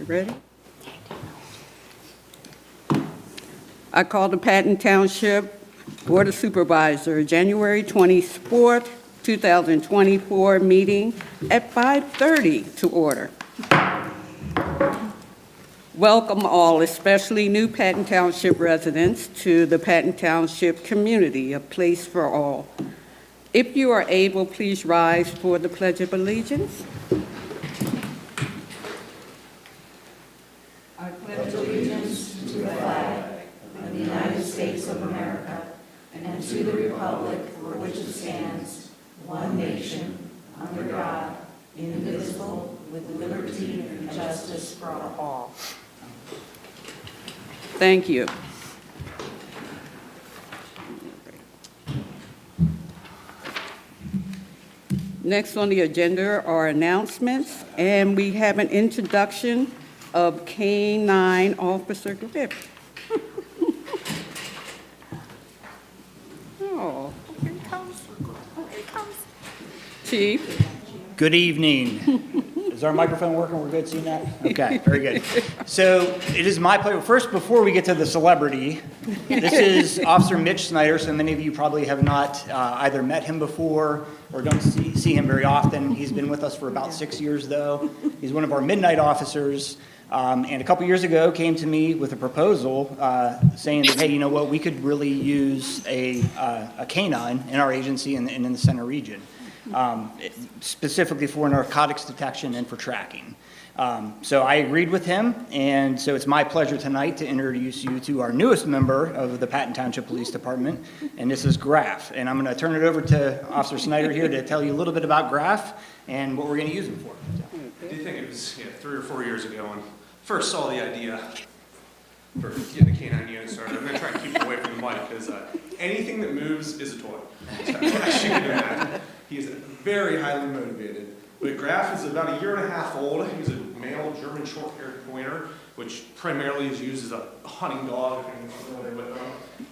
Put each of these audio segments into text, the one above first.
You ready? I call the Patton Township Board of Supervisors, January 24th, 2024 meeting at 5:30 to order. Welcome all, especially new Patton Township residents, to the Patton Township community, a place for all. If you are able, please rise for the Pledge of Allegiance. I pledge allegiance to the flag of the United States of America and to the republic for which it stands, one nation, under God, indivisible, with liberty and justice for all. Thank you. Next on the agenda are announcements, and we have an introduction of K-9 Officer Griff. Oh, Here he comes. Here he comes. Chief. Good evening. Is our microphone working? We're good seeing that? Okay, very good. So it is my pleasure. First, before we get to the celebrity, this is Officer Mitch Snyder. So many of you probably have not either met him before or don't see him very often. He's been with us for about 6 years, though. He's one of our midnight officers. And a couple years ago came to me with a proposal saying that, hey, you know what, we could really use a canine in our agency and in the center region. Specifically for narcotics detection and for tracking. So I agreed with him, and so it's my pleasure tonight to introduce you to our newest member of the Patton Township Police Department, and this is Graf. And I'm going to turn it over to Officer Snyder here to tell you a little bit about Graf and what we're going to use him for. I do think it was 3 or 4 years ago when I first saw the idea for getting the canine unit started. I'm going to try and keep it away from the mic because anything that moves is a toy. So as you can imagine. He is very highly motivated. But Graf is about 1.5 years old. He's a male German short-haired pointer, which primarily is used as a hunting dog.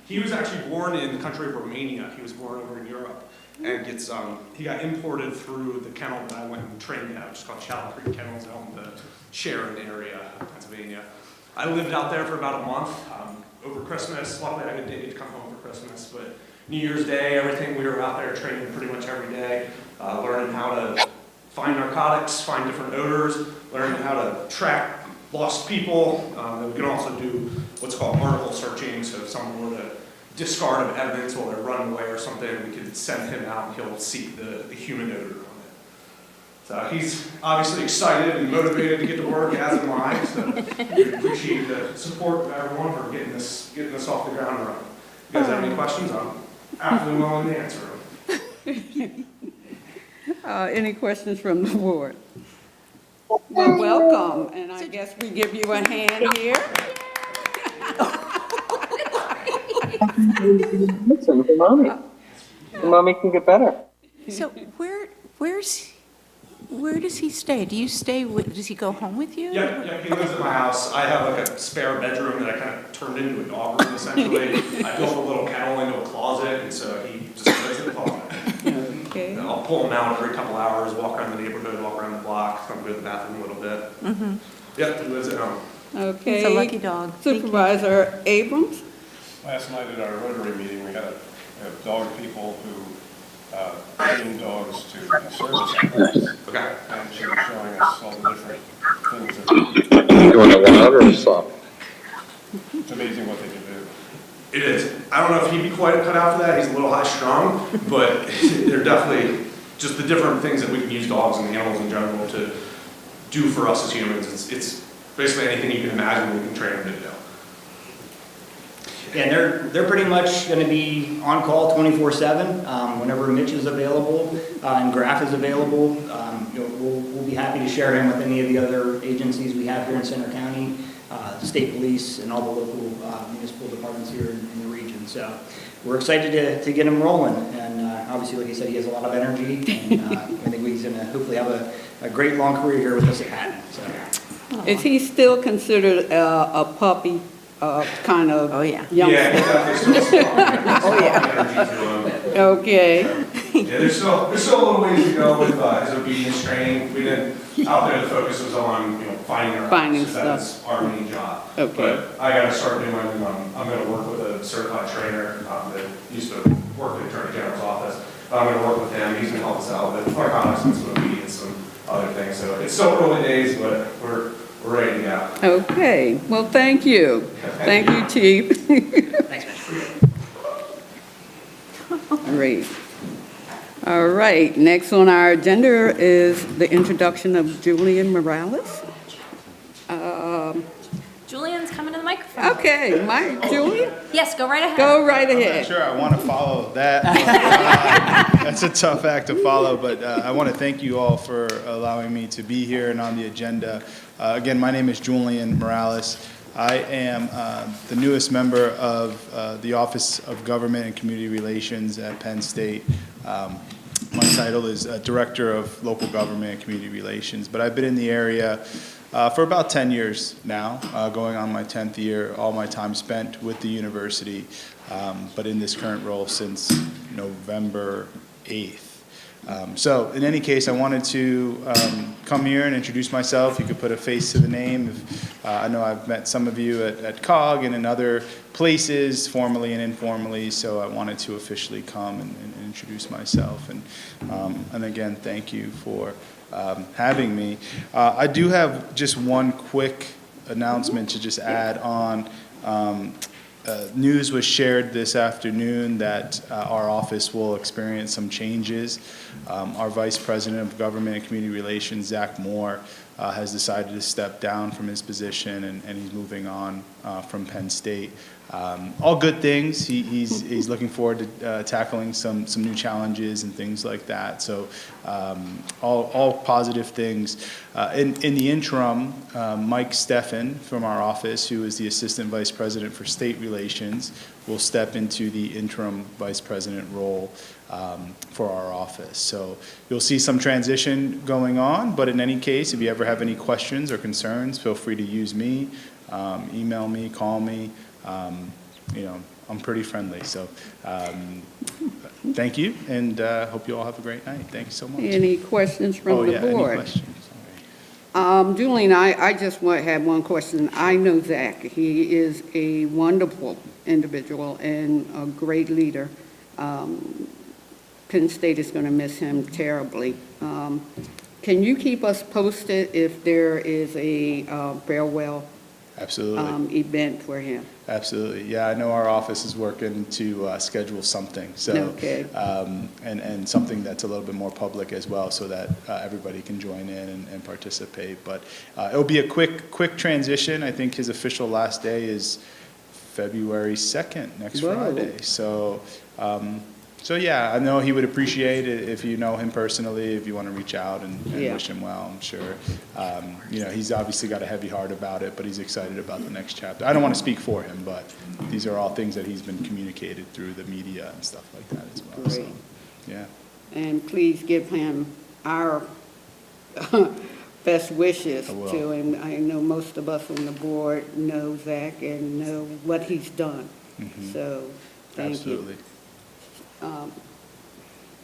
He was actually born in the country of Romania. He was born over in Europe. And he got imported through the kennel that I went and trained at, which is called Shallow Creek Kennels out in the Sharon area of Pennsylvania. I lived out there for about a month over Christmas. Luckily, I didn't come home for Christmas, but New Year's Day, everything, we were out there training pretty much every day, learning how to find narcotics, find different odors, learning how to track lost people. We can also do what's called article searching, so if someone were to discard of evidence while they're running away or something, we could send him out and he'll seek the human odor on it. So he's obviously excited and motivated to get to work, as am I, so we appreciate the support of everyone for getting this off the ground running. If you guys have any questions, I'm absolutely willing to answer them. Any questions from the board? Well, welcome, and I guess we give you a hand here. Listen for mommy. Mommy can get better. So where does he stay? Do you stay with, does he go home with you? Yeah, he lives at my house. I have like a spare bedroom that I kind of turned into a dog room, essentially. I built a little kennel into a closet, and so he just lives in the closet. Okay. And I'll pull him out every couple hours, walk around the neighborhood, walk around the block, come to the bathroom a little bit. Mm-hmm. Yep, he lives at home. Okay. He's a lucky dog. Supervisor Abrams? Last night at our Rotary meeting, we had dog people who bring dogs to service animals. Okay. And she was showing us all the different things that You want it loud or soft? it's amazing what they can do. It is. I don't know if he'd be quite cut out for that. He's a little high strung, but they're definitely just the different things that we can use dogs and animals in general to do for us as humans. It's basically anything you can imagine we can train them to do. And they're pretty much going to be on call 24/7 whenever Mitch is available and Graf is available. We'll be happy to share him with any of the other agencies we have here in Center County, the state police, and all the local municipal departments here in the region. So we're excited to get him rolling. And obviously, like I said, he has a lot of energy, and I think he's going to hopefully have a great long career here with us at Patton. So. Is he still considered a puppy? kind of Oh, yeah. youngster. Yeah, exactly. Still Oh, yeah. energy to him. Okay, Yeah, there's still a little ways to go with his obedience training. We didn't, out there the focus was on, finding our Finding house, 'cause that's our main job. Okay. But I gotta start doing, I'm gonna work with a certified trainer, that used to work in Attorney General's office. I'm gonna work with him, he's gonna help us out with reconnaissance with obedience and other things. So it's still early days, but we're ready to go. okay. Well, thank you. Thank you, Chief. Thanks, man. Great. All right, next on our agenda is the introduction of Julian Morales. Julian's coming to the microphone. Okay, Julian, Yes, go right ahead. go right I'm not ahead. sure I want to follow that. That's a tough act to follow, but I want to thank you all for allowing me to be here and on the agenda. Again, my name is Julian Morales. I am the newest member of the Office of Government and Community Relations at Penn State. My title is Director of Local Government and Community Relations, but I've been in the area for about 10 years now, going on my 10th year, all my time spent with the university, but in this current role since November 8th. So in any case, I wanted to come here and introduce myself. You could put a face to the name. I know I've met some of you at COG and in other places, formally and informally, so I wanted to officially come and introduce myself. And again, thank you for having me. I do have just one quick announcement to just add on. News was shared this afternoon that our office will experience some changes. Our Vice President of Government and Community Relations, Zach Moore, has decided to step down from his position, and he's moving on from Penn State. All good things. He's looking forward to tackling some new challenges and things like that. So all positive things. In the interim, Mike Steffen from our office, who is the Assistant Vice President for State Relations, will step into the interim Vice President role for our office. So you'll see some transition going on, but in any case, if you ever have any questions or concerns, feel free to use me, email me, call me. I'm pretty friendly, so thank you, and hope you all have a great night. Thank you so much. Any questions from the Any board? questions? All right. Julian, I just have one question. I know Zach. He is a wonderful individual and a great leader. Penn State is going to miss him terribly. Can you keep us posted if there is a farewell Absolutely. event for him? Absolutely. Yeah, I know our office is working to schedule something. So, Okay. and something that's a little bit more public as well, so that everybody can join in and participate. But it'll be a quick transition. I think his official last day is February 2nd, next Whoa. Friday. So yeah, I know he would appreciate it if you know him personally, if you want to reach out and Yeah. wish him well, I'm sure. He's obviously got a heavy heart about it, but he's excited about the next chapter. I don't want to speak for him, but these are all things that he's been communicated through the media and stuff like that as well. So, Great. yeah. And please give him our best wishes I will. to him. I know most of us on the board know Zach and know what he's done. Mhm. So, thank you. Absolutely.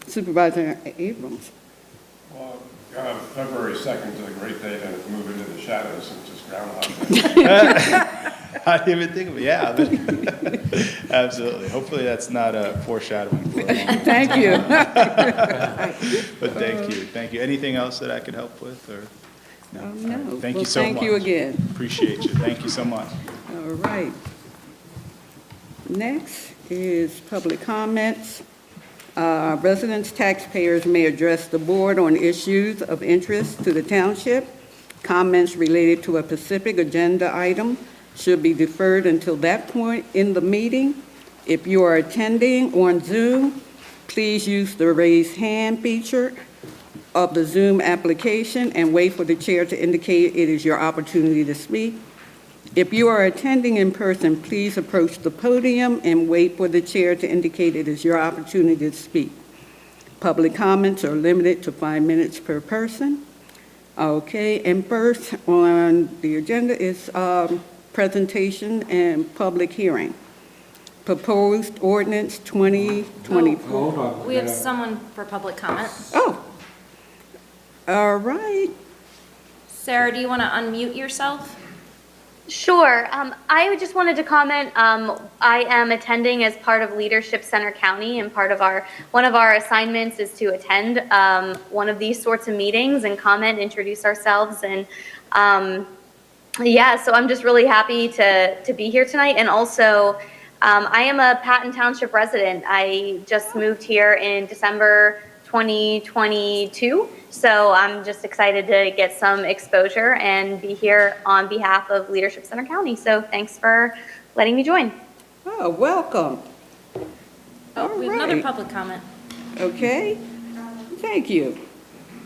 Supervisor Abrams. Well, February 2nd is a great day to move into the shadows since it's Groundhog Day. I didn't even think of it. Yeah, but absolutely. Hopefully that's not a foreshadowing for a long Thank you. But thank you. Anything else that I could help with, or? No. All No. right. Thank Well, you so much. thank you again. Appreciate you. Thank you so much. All right. Next is public comments. Residents, taxpayers may address the board on issues of interest to the township. Comments related to a specific agenda item should be deferred until that point in the meeting. If you are attending on Zoom, please use the raise hand feature of the Zoom application and wait for the chair to indicate it is your opportunity to speak. If you are attending in person, please approach the podium and wait for the chair to indicate it is your opportunity to speak. Public comments are limited to 5 minutes per person. Okay, and first on the agenda is presentation and public hearing. Proposed ordinance 2024. Hold on. We have someone for public comment. Oh, all right. Sarah, do you want to unmute yourself? Sure. I just wanted to comment. I am attending as part of Leadership Center County, and one of our assignments is to attend one of these sorts of meetings and comment, introduce ourselves, and yeah. So I'm just really happy to be here tonight, and also I am a Patton Township resident. I just moved here in December 2022. So I'm just excited to get some exposure and be here on behalf of Leadership Center County. So thanks for letting me join. Oh, welcome. Oh, we have another public comment. Okay, thank you.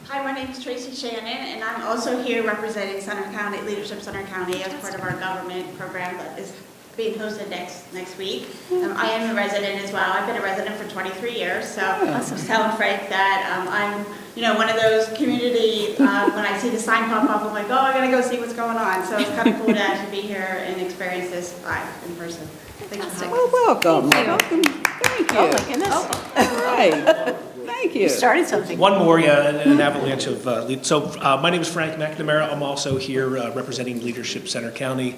Hi, my name is Tracy Shannon, and I'm also here representing Center County, Leadership Center County, as part of our government program that is being hosted next week. I am a resident as well. I've been a resident for 23 years, so I was telling Frank that I'm, one of those community, when I see the sign pop up, I'm like, oh, I gotta go see what's going on. So it's kind of cool to actually be here and experience this live in person. Thanks for having me. Well, welcome. Welcome. Thank you. Oh, my goodness. All right. Thank you. You started something. One more, yeah, an avalanche of, my name is Frank McNamara. I'm also here representing Leadership Center County.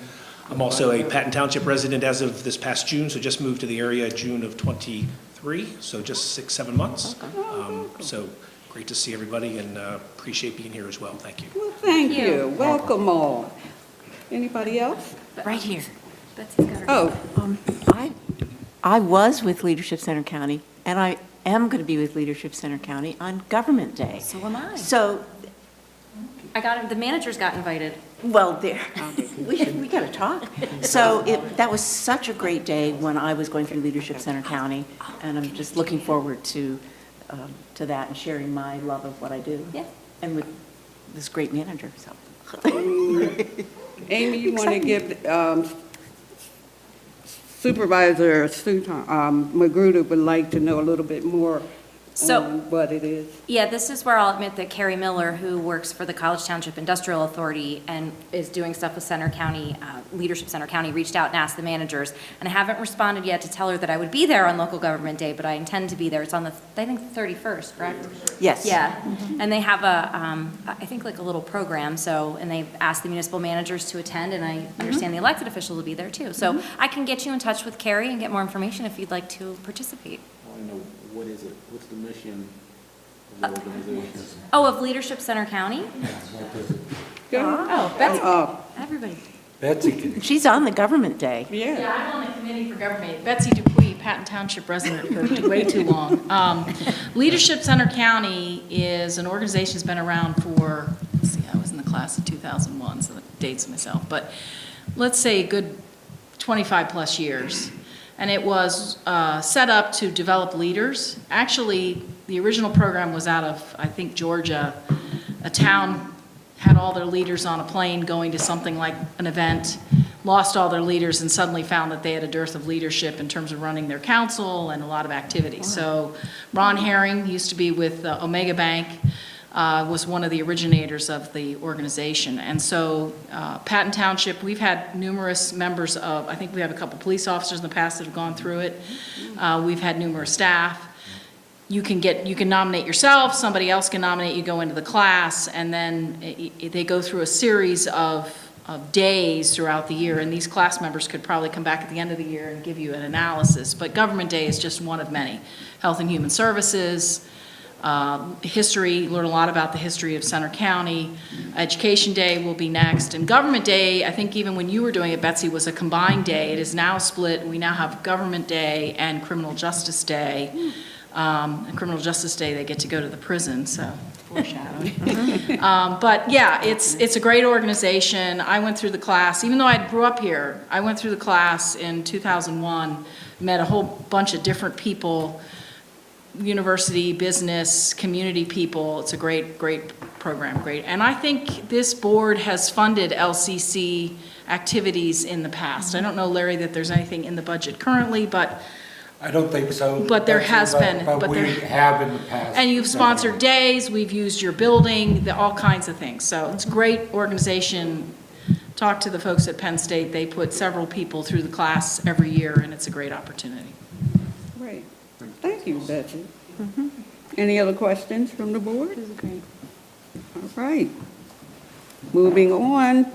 I'm also a Patton Township resident as of this past June, so just moved to the area June of 23, so just 6-7 months. So great to see everybody and appreciate being here as well. Thank you. Well, thank you. Welcome all. Anybody else? Right here. Betsy's got her. Oh, I was with Leadership Center County, and I am going to be with Leadership Center County on Government Day. So am I. So, The managers got invited. well, we got to talk. So that was such a great day when I was going through Leadership Center County, and I'm just looking forward to that and sharing my love of what I do. Yeah. And with this great manager, so. Amy, you want to give Supervisor Magruder would like to know a little bit more So- on what it is. Yeah, this is where I'll admit that Carrie Miller, who works for the College Township Industrial Authority and is doing stuff with Center County, Leadership Center County, reached out and asked the managers. And I haven't responded yet to tell her that I would be there on Local Government Day, but I intend to be there. It's on the 31st, correct? Yes. Yeah, and they have I think like a little program, and they've asked the municipal managers to attend, and I understand the elected officials will be there too. So I can get you in touch with Carrie and get more information if you'd like to participate. I want to know, what is it? What's the mission of the organization? Oh, of Leadership Center County? What does it? Oh, Betsy, everybody. Betsy can. She's on the Government Day. Yeah. Yeah, I'm on the committee for government. Betsy Dupuy, Patton Township resident for way too long. Leadership Center County is an organization that's been around for, let's see, I was in the class of 2001, so that dates myself, but let's say a good 25 plus years. And it was set up to develop leaders. Actually, the original program was out of, I think, Georgia. A town had all their leaders on a plane going to something like an event, lost all their leaders, and suddenly found that they had a dearth of leadership in terms of running their council and a lot of activities. So Ron Herring used to be with Omega Bank, was one of the originators of the organization. And so Patton Township, we've had numerous members of, I think we have a couple police officers in the past that have gone through it. We've had numerous staff. You can nominate yourself, somebody else can nominate you, go into the class, and then they go through a series of days throughout the year, and these class members could probably come back at the end of the year and give you an analysis. But Government Day is just one of many. Health and Human Services, history, learn a lot about the history of Center County. Education Day will be next. And Government Day, I think even when you were doing it, Betsy, was a combined day. It is now split. We now have Government Day and Criminal Justice Day. And Criminal Justice Day, they get to go to the prison, so foreshadowing. But yeah, it's a great organization. I went through the class, even though I grew up here, I went through the class in 2001, met a whole bunch of different people, university, business, community people. It's a great program, great. And I think this board has funded LCC activities in the past. I don't know, Larry, that there's anything in the budget currently, but I don't think so. But there has been. But we have in the past. and you've sponsored days, we've used your building, all kinds of things. So it's a great organization talk to the folks at Penn State. They put several people through the class every year, and it's a great opportunity. Great. Thank you, Betsy. Any other questions from the board? All right. Moving on,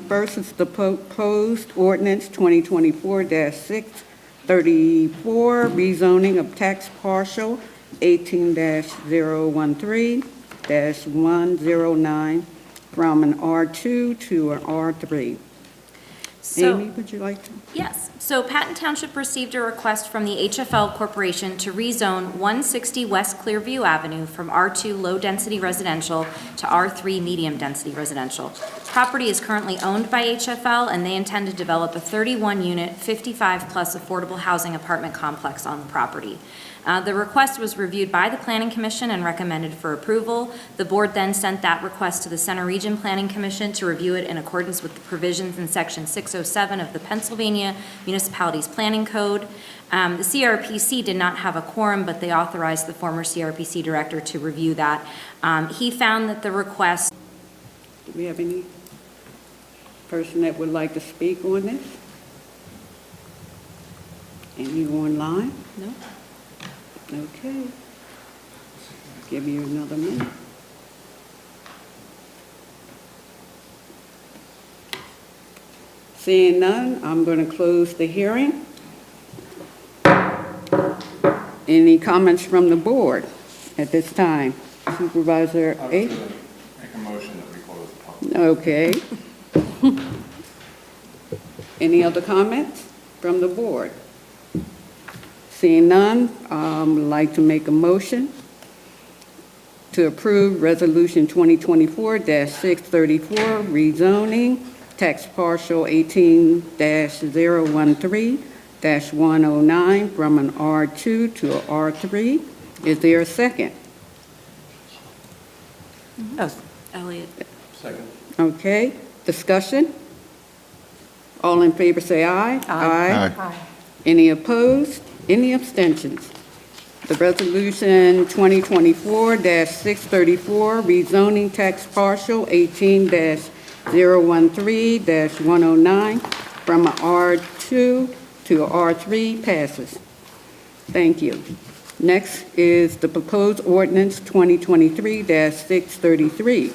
first is the proposed ordinance 2024-634, rezoning of tax parcel 18-013-109 from an R2 to an R3. So- Amy, would you like to? Yes. So Patton Township received a request from the HFL Corporation to rezone 160 West Clearview Avenue from R2 low-density residential to R3 medium-density residential. Property is currently owned by HFL, and they intend to develop a 31-unit, 55-plus affordable housing apartment complex on the property. The request was reviewed by the Planning Commission and recommended for approval. The board then sent that request to the Center Region Planning Commission to review it in accordance with the provisions in Section 607 of the Pennsylvania Municipalities Planning Code. The CRPC did not have a quorum, but they authorized the former CRPC director to review that. He found that the request... Do we have any person that would like to speak on this? Any online? No? Okay. Give you another minute. Seeing none, I'm going to close the hearing. Any comments from the board at this time? Supervisor I was A? going to make a motion that we close the public. Okay. Any other comments from the board? Seeing none, I'd like to make a motion to approve Resolution 2024-634, rezoning tax parcel 18-013-109 from an R2 to an R3. Is there a second? Elliot. Second. Okay, discussion? All in favor say aye. Aye. Any opposed? Any abstentions? The resolution 2024-634, rezoning tax parcel 18-013-109 from an R2 to a R3 passes. Thank you. Next is the proposed ordinance 2023-633,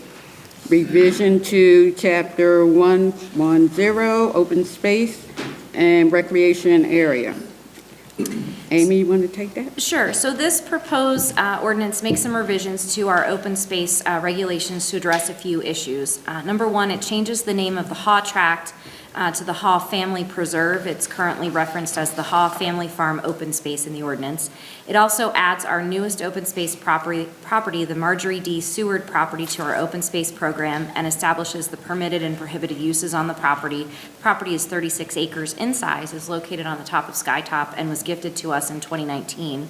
revision to Chapter 110, Open Space and Recreation Area. Amy, you want to take that? Sure. So this proposed ordinance makes some revisions to our open space regulations to address a few issues. Number one, it changes the name of the Haw Tract to the Haw Family Preserve. It's currently referenced as the Haw Family Farm Open Space in the ordinance. It also adds our newest open space property, the Marjorie D. Seward property, to our open space program and establishes the permitted and prohibited uses on the property. The property is 36 acres in size, is located on the top of Skytop, and was gifted to us in 2019.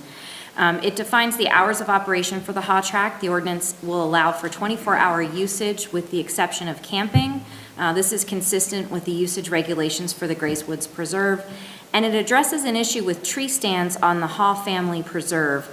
It defines the hours of operation for the Haw Tract. The ordinance will allow for 24-hour usage with the exception of camping. This is consistent with the usage regulations for the Grace Woods Preserve, and it addresses an issue with tree stands on the Haw Family Preserve.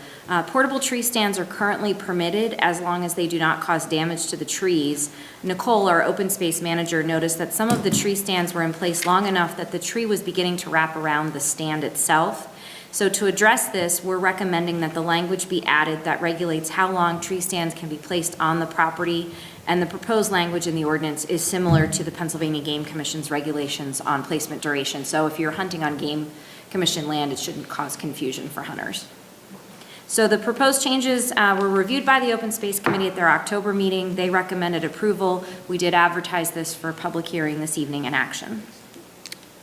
Portable tree stands are currently permitted as long as they do not cause damage to the trees. Nicole, our open space manager, noticed that some of the tree stands were in place long enough that the tree was beginning to wrap around the stand itself. So to address this, we're recommending that the language be added that regulates how long tree stands can be placed on the property, and the proposed language in the ordinance is similar to the Pennsylvania Game Commission's regulations on placement duration. So if you're hunting on Game Commission land, it shouldn't cause confusion for hunters. So the proposed changes were reviewed by the Open Space Committee at their October meeting. They recommended approval. We did advertise this for public hearing this evening in action.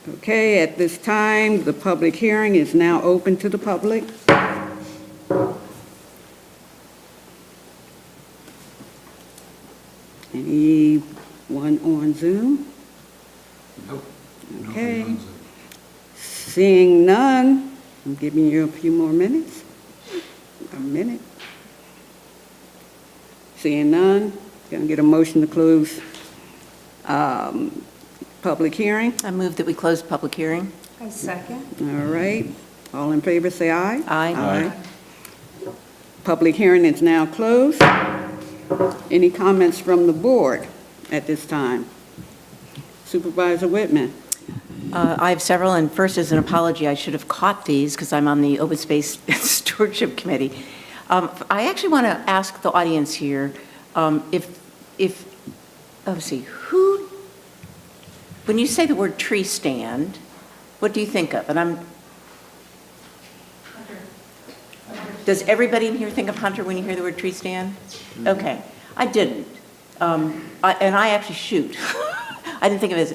Okay, at this time, the public hearing is now open to the public. Anyone on Zoom? Nope. Okay. Seeing none, I'm giving you a few more minutes. A minute. Seeing none, gonna get a motion to close public hearing. I move that we close public hearing. I second. All right. All in favor, say aye. Aye. Public hearing is now closed. Any comments from the board at this time? Supervisor Whitman. I have several, and first is an apology. I should have caught these because I'm on the Open Space Stewardship Committee. I actually want to ask the audience here let's see, when you say the word tree stand, what do you think of? Does everybody in here think of Hunter when you hear the word tree stand? Okay, I didn't. And I actually shoot. I didn't think of it as,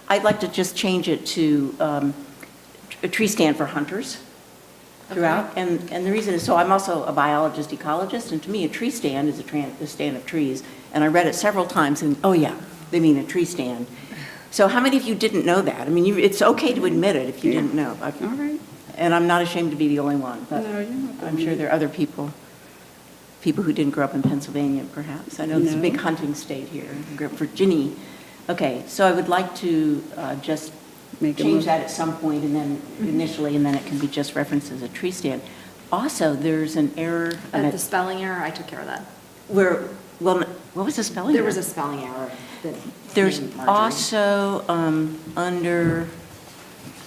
I'd like to just change it to a tree stand for hunters throughout. And the reason is, so I'm also a biologist, ecologist, and to me a tree stand is a stand of trees. And I read it several times and, oh yeah, they mean a tree stand. So how many of you didn't know that? I mean, it's okay to admit it if you didn't know. All right. And I'm not ashamed to be the only one, but No, you're not the I'm sure there are other people who didn't grow up in Pennsylvania, perhaps. I know it's a big hunting state here, Virginia. Okay, so I would like to just change that at some point, and then initially, and then it can be just referenced as a tree stand. Also, there's an error. The spelling error, I took care of that. What was the spelling There error? was a spelling error. There's also under,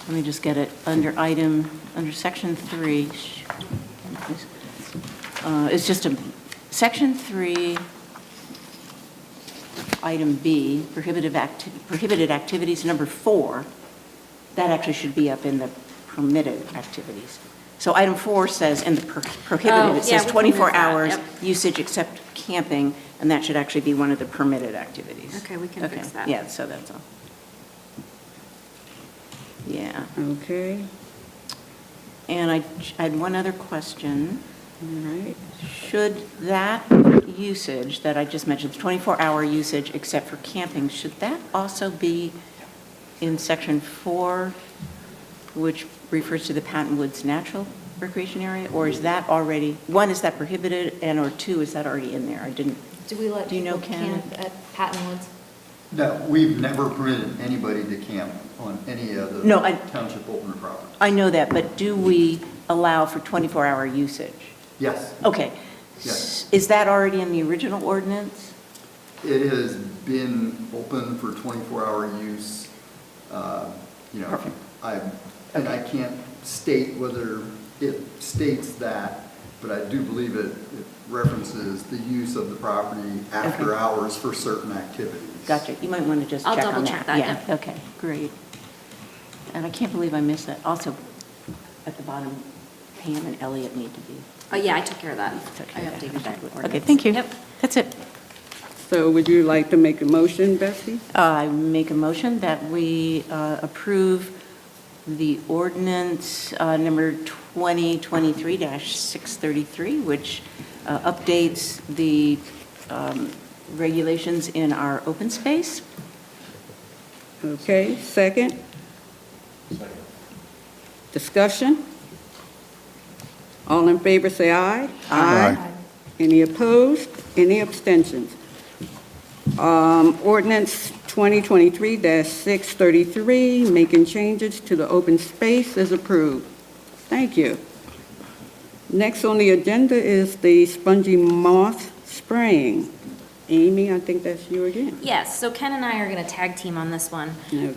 let me just get it, under section 3, it's just section 3, item B, prohibited activities, number 4, that actually should be up in the permitted activities. So item 4 says, in the prohibited, it says 24 hours usage except camping, and that should actually be one of the permitted activities. Okay, we can fix that. Yeah, so that's all. Yeah. Okay. And I had one other question. All right. Should that usage that I just mentioned, 24-hour usage except for camping, should that also be in section 4, which refers to the Patton Woods Natural Recreation Area? Or is that already, 1, is that prohibited, and or 2, is that already in there? I didn't. Do we let you know, people Ken? camp at Patton Woods? No, we've never permitted anybody to camp on any of the township open property. I know that, but do we allow for 24-hour usage? Yes. Okay. Yes. Is that already in the original ordinance? It has been open for 24-hour use. Perfect. I can't state whether it states that, but I do believe it references the use of the property after hours for certain activities. Gotcha. You might want to just check on that. I'll double check that, Yeah, okay, great. And I can't believe I missed that. Also, at the bottom, Pam and Elliot need to be. Oh, yeah, I took care of that. Okay, I updated that. Okay, thank you. Yep. That's it. So would you like to make a motion, Bessie? I make a motion that we approve the ordinance number 2023-633, which updates the regulations in our open space. Okay, second? Discussion? All in favor, say aye. Aye. Any opposed? Any abstentions? Ordinance 2023-633, making changes to the open space is approved. Thank you. Next on the agenda is the spongy moth spraying. Amy, I think that's you again. Yes, so Ken and I are going to tag team on this one. Okay.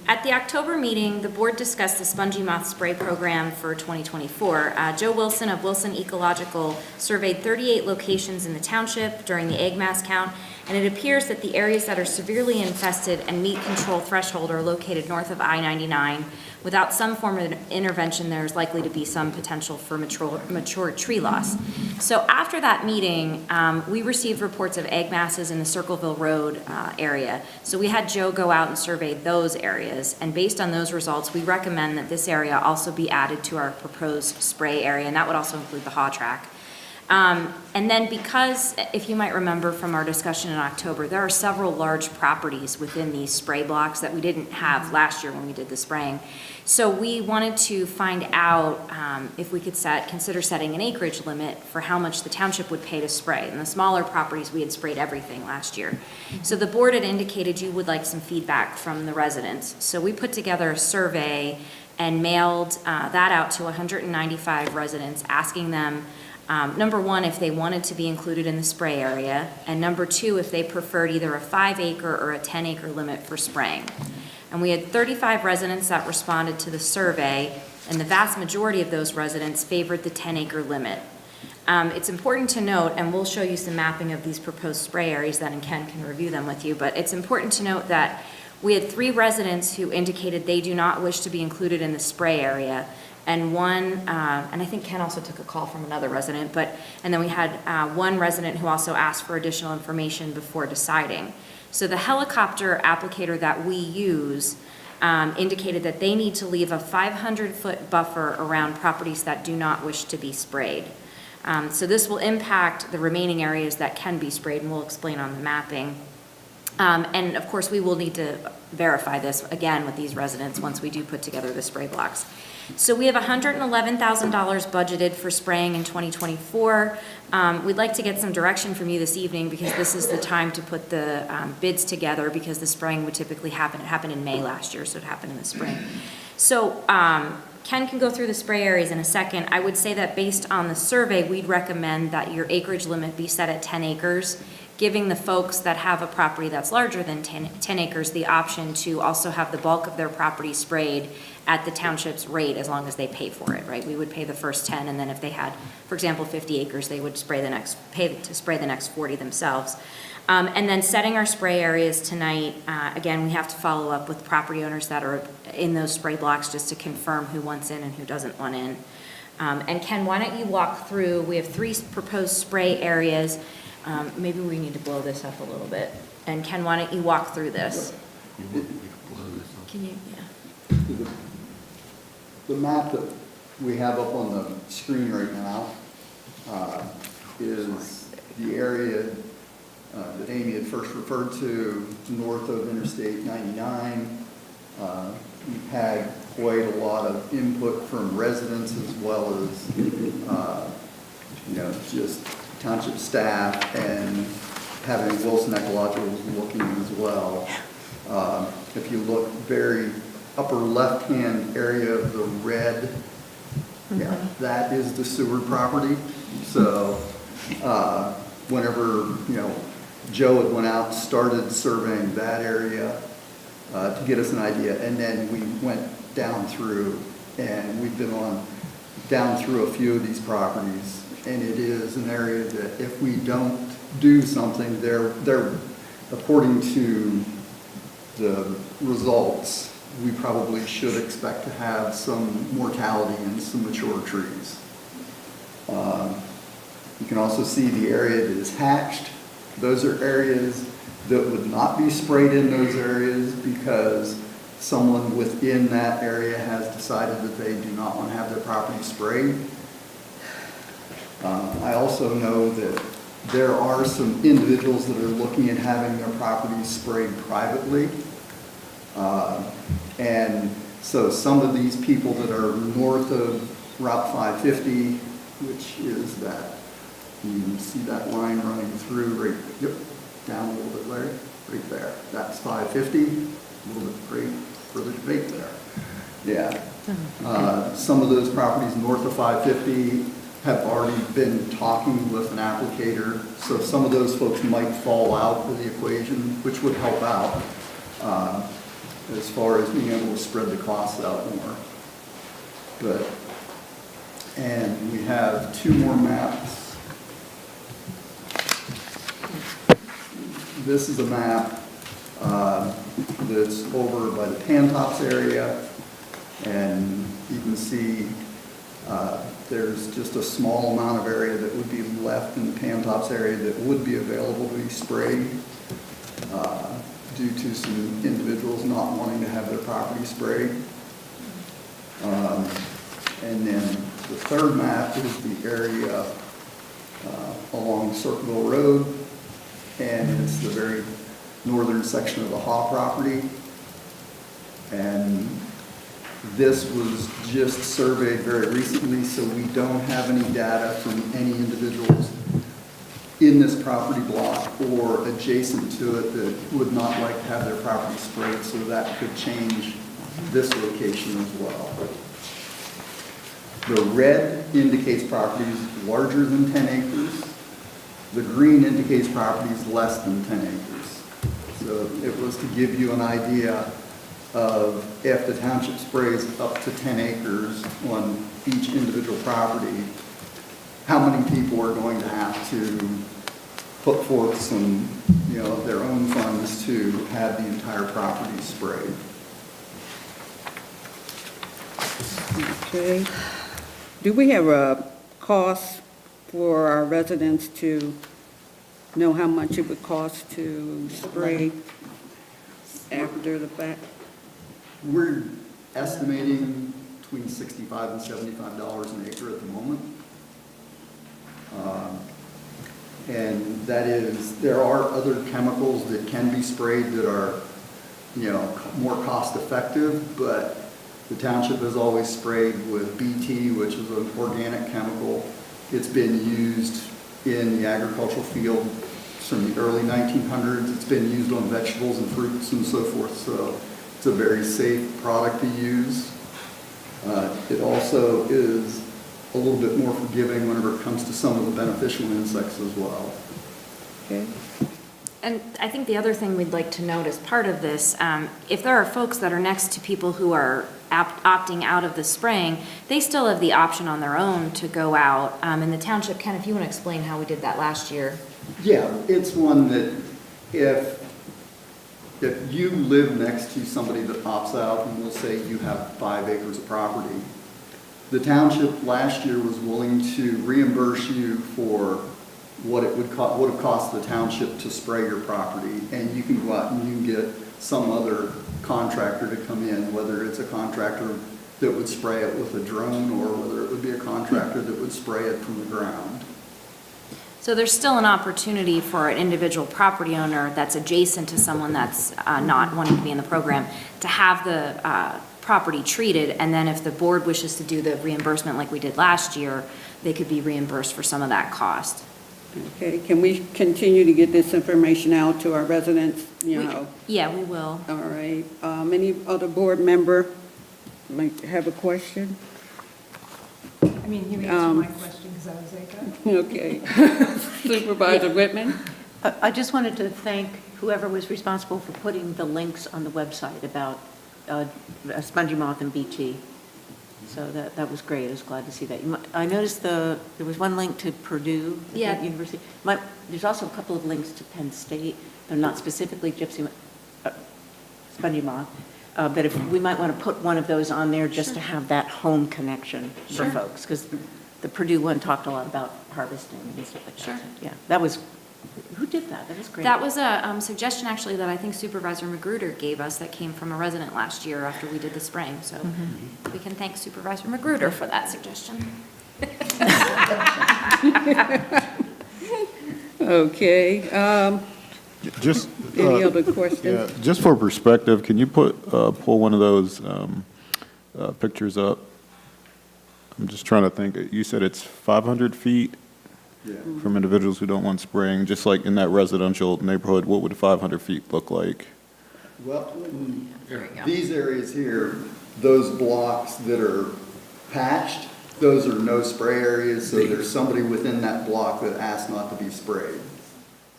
At the October meeting, the board discussed the spongy moth spray program for 2024. Joe Wilson of Wilson Ecological surveyed 38 locations in the township during the egg mass count, and it appears that the areas that are severely infested and meet control threshold are located north of I-99. Without some form of intervention, there's likely to be some potential for mature tree loss. So after that meeting, we received reports of egg masses in the Circleville Road area. So we had Joe go out and survey those areas, and based on those results, we recommend that this area also be added to our proposed spray area, and that would also include the haw track. And then because, if you might remember from our discussion in October, there are several large properties within these spray blocks that we didn't have last year when we did the spraying. So we wanted to find out if we could consider setting an acreage limit for how much the township would pay to spray. In the smaller properties, we had sprayed everything last year. So the board had indicated you would like some feedback from the residents. So we put together a survey and mailed that out to 195 residents, asking them Number one, if they wanted to be included in the spray area, and number two, if they preferred either a 5-acre or a 10-acre limit for spraying. And we had 35 residents that responded to the survey, and the vast majority of those residents favored the 10-acre limit. It's important to note, and we'll show you some mapping of these proposed spray areas then, and Ken can review them with you, but it's important to note that we had 3 residents who indicated they do not wish to be included in the spray area, and one, and I think Ken also took a call from another resident, and then we had one resident who also asked for additional information before deciding. So the helicopter applicator that we use indicated that they need to leave a 500-foot buffer around properties that do not wish to be sprayed. So this will impact the remaining areas that can be sprayed, and we'll explain on the mapping. And of course, we will need to verify this again with these residents once we do put together the spray blocks. So we have $111,000 budgeted for spraying in 2024. We'd like to get some direction from you this evening, because this is the time to put the bids together, because the spraying would typically happen. It happened in May last year, so it happened in the spring. So Ken can go through the spray areas in a second. I would say that based on the survey, we'd recommend that your acreage limit be set at 10 acres, giving the folks that have a property that's larger than 10 acres the option to also have the bulk of their property sprayed at the township's rate, as long as they pay for it, right? We would pay the first 10, and then if they had, for example, 50 acres, they would pay to spray the next 40 themselves. And then setting our spray areas tonight, again, we have to follow up with property owners that are in those spray blocks just to confirm who wants in and who doesn't want in. And Ken, why don't you walk through, we have 3 proposed spray areas. Maybe we need to blow this up a little bit. And Ken, why don't you walk through this? Can you, yeah. The map that we have up on the screen right now is the area that Amy had first referred to, north of Interstate 99. We've had quite a lot of input from residents, as well as just township staff, and having Wilson Ecological looking as well. If you look very upper left-hand area of the red, that is the Seward property. So whenever Joe had went out, started surveying that area to get us an idea, and then we went down through, and we've been down through a few of these properties, and it is an area that if we don't do something, they're according to the results, we probably should expect to have some mortality in some mature trees. You can also see the area that is hatched. Those are areas that would not be sprayed in those areas because someone within that area has decided that they do not want to have their property sprayed. I also know that there are some individuals that are looking at having their properties sprayed privately. And so some of these people that are north of Route 550, which is that, you can see that line running through right, down a little bit, Larry, right there. That's 550, a little bit further right there. Yeah. Some of those properties north of 550 have already been talking with an applicator, so some of those folks might fall out of the equation, which would help out as far as being able to spread the costs out more. And we have 2 more maps. This is a map that's over by the Pantops area, and you can see there's just a small amount of area that would be left in the Pantops area that would be available to be sprayed due to some individuals not wanting to have their property sprayed. And then the third map is the area along Circleville Road, and it's the very northern section of the Haw property. And this was just surveyed very recently, so we don't have any data from any individuals in this property block or adjacent to it that would not like to have their property sprayed, so that could change this location as well. The red indicates properties larger than 10 acres. The green indicates properties less than 10 acres. So it was to give you an idea of if the township sprays up to 10 acres on each individual property, how many people are going to have to put forth some, their own funds to have the entire property sprayed. Okay. Do we have a cost for our residents to know how much it would cost to spray after the fact? We're estimating between $65 and $75 an acre at the moment. And that is, there are other chemicals that can be sprayed that are, more cost effective, but the township has always sprayed with BT, which is an organic chemical. It's been used in the agricultural field from the early 1900s. It's been used on vegetables and fruits and so forth, so it's a very safe product to use. It also is a little bit more forgiving whenever it comes to some of the beneficial insects as well. Okay. And I think the other thing we'd like to note as part of this, if there are folks that are next to people who are opting out of the spraying, they still have the option on their own to go out. In the township, Ken, if you want to explain how we did that last year. Yeah, it's one that if you live next to somebody that opts out, and we'll say you have 5 acres of property, the township last year was willing to reimburse you for what it would have cost the township to spray your property, and you can go out and you can get some other contractor to come in, whether it's a contractor that would spray it with a drone or whether it would be a contractor that would spray it from the ground. So there's still an opportunity for an individual property owner that's adjacent to someone that's not wanting to be in the program to have the property treated, and then if the board wishes to do the reimbursement like we did last year, they could be reimbursed for some of that cost. Okay, can we continue to get this information out to our residents, Yeah, we will. All right. Any other board member might have a question? I mean, you answered my question because I was like, Okay. Supervisor Whitman? I just wanted to thank whoever was responsible for putting the links on the website about Spongy Moth and BT. So that was great. I was glad to see that. I noticed there was one link to Purdue University. There's also a couple of links to Penn State. They're not specifically Spongy Moth. But if we might want to put one of those on there just to have that home connection for folks, because the Purdue one talked a lot about harvesting and stuff like that. Sure. Yeah, that was, who did that? That was great. That was a suggestion actually that I think Supervisor Magruder gave us that came from a resident last year after we did the spraying. So we can thank Supervisor Magruder for that suggestion. Okay. Just Any other questions? Yeah, just for perspective, can you pull one of those pictures up? I'm just trying to think. You said it's 500 feet from individuals who don't want spraying. Just like in that residential neighborhood, what would 500 feet look like? Well, these areas here, those blocks that are patched, those are no spray areas, so there's somebody within that block that asked not to be sprayed.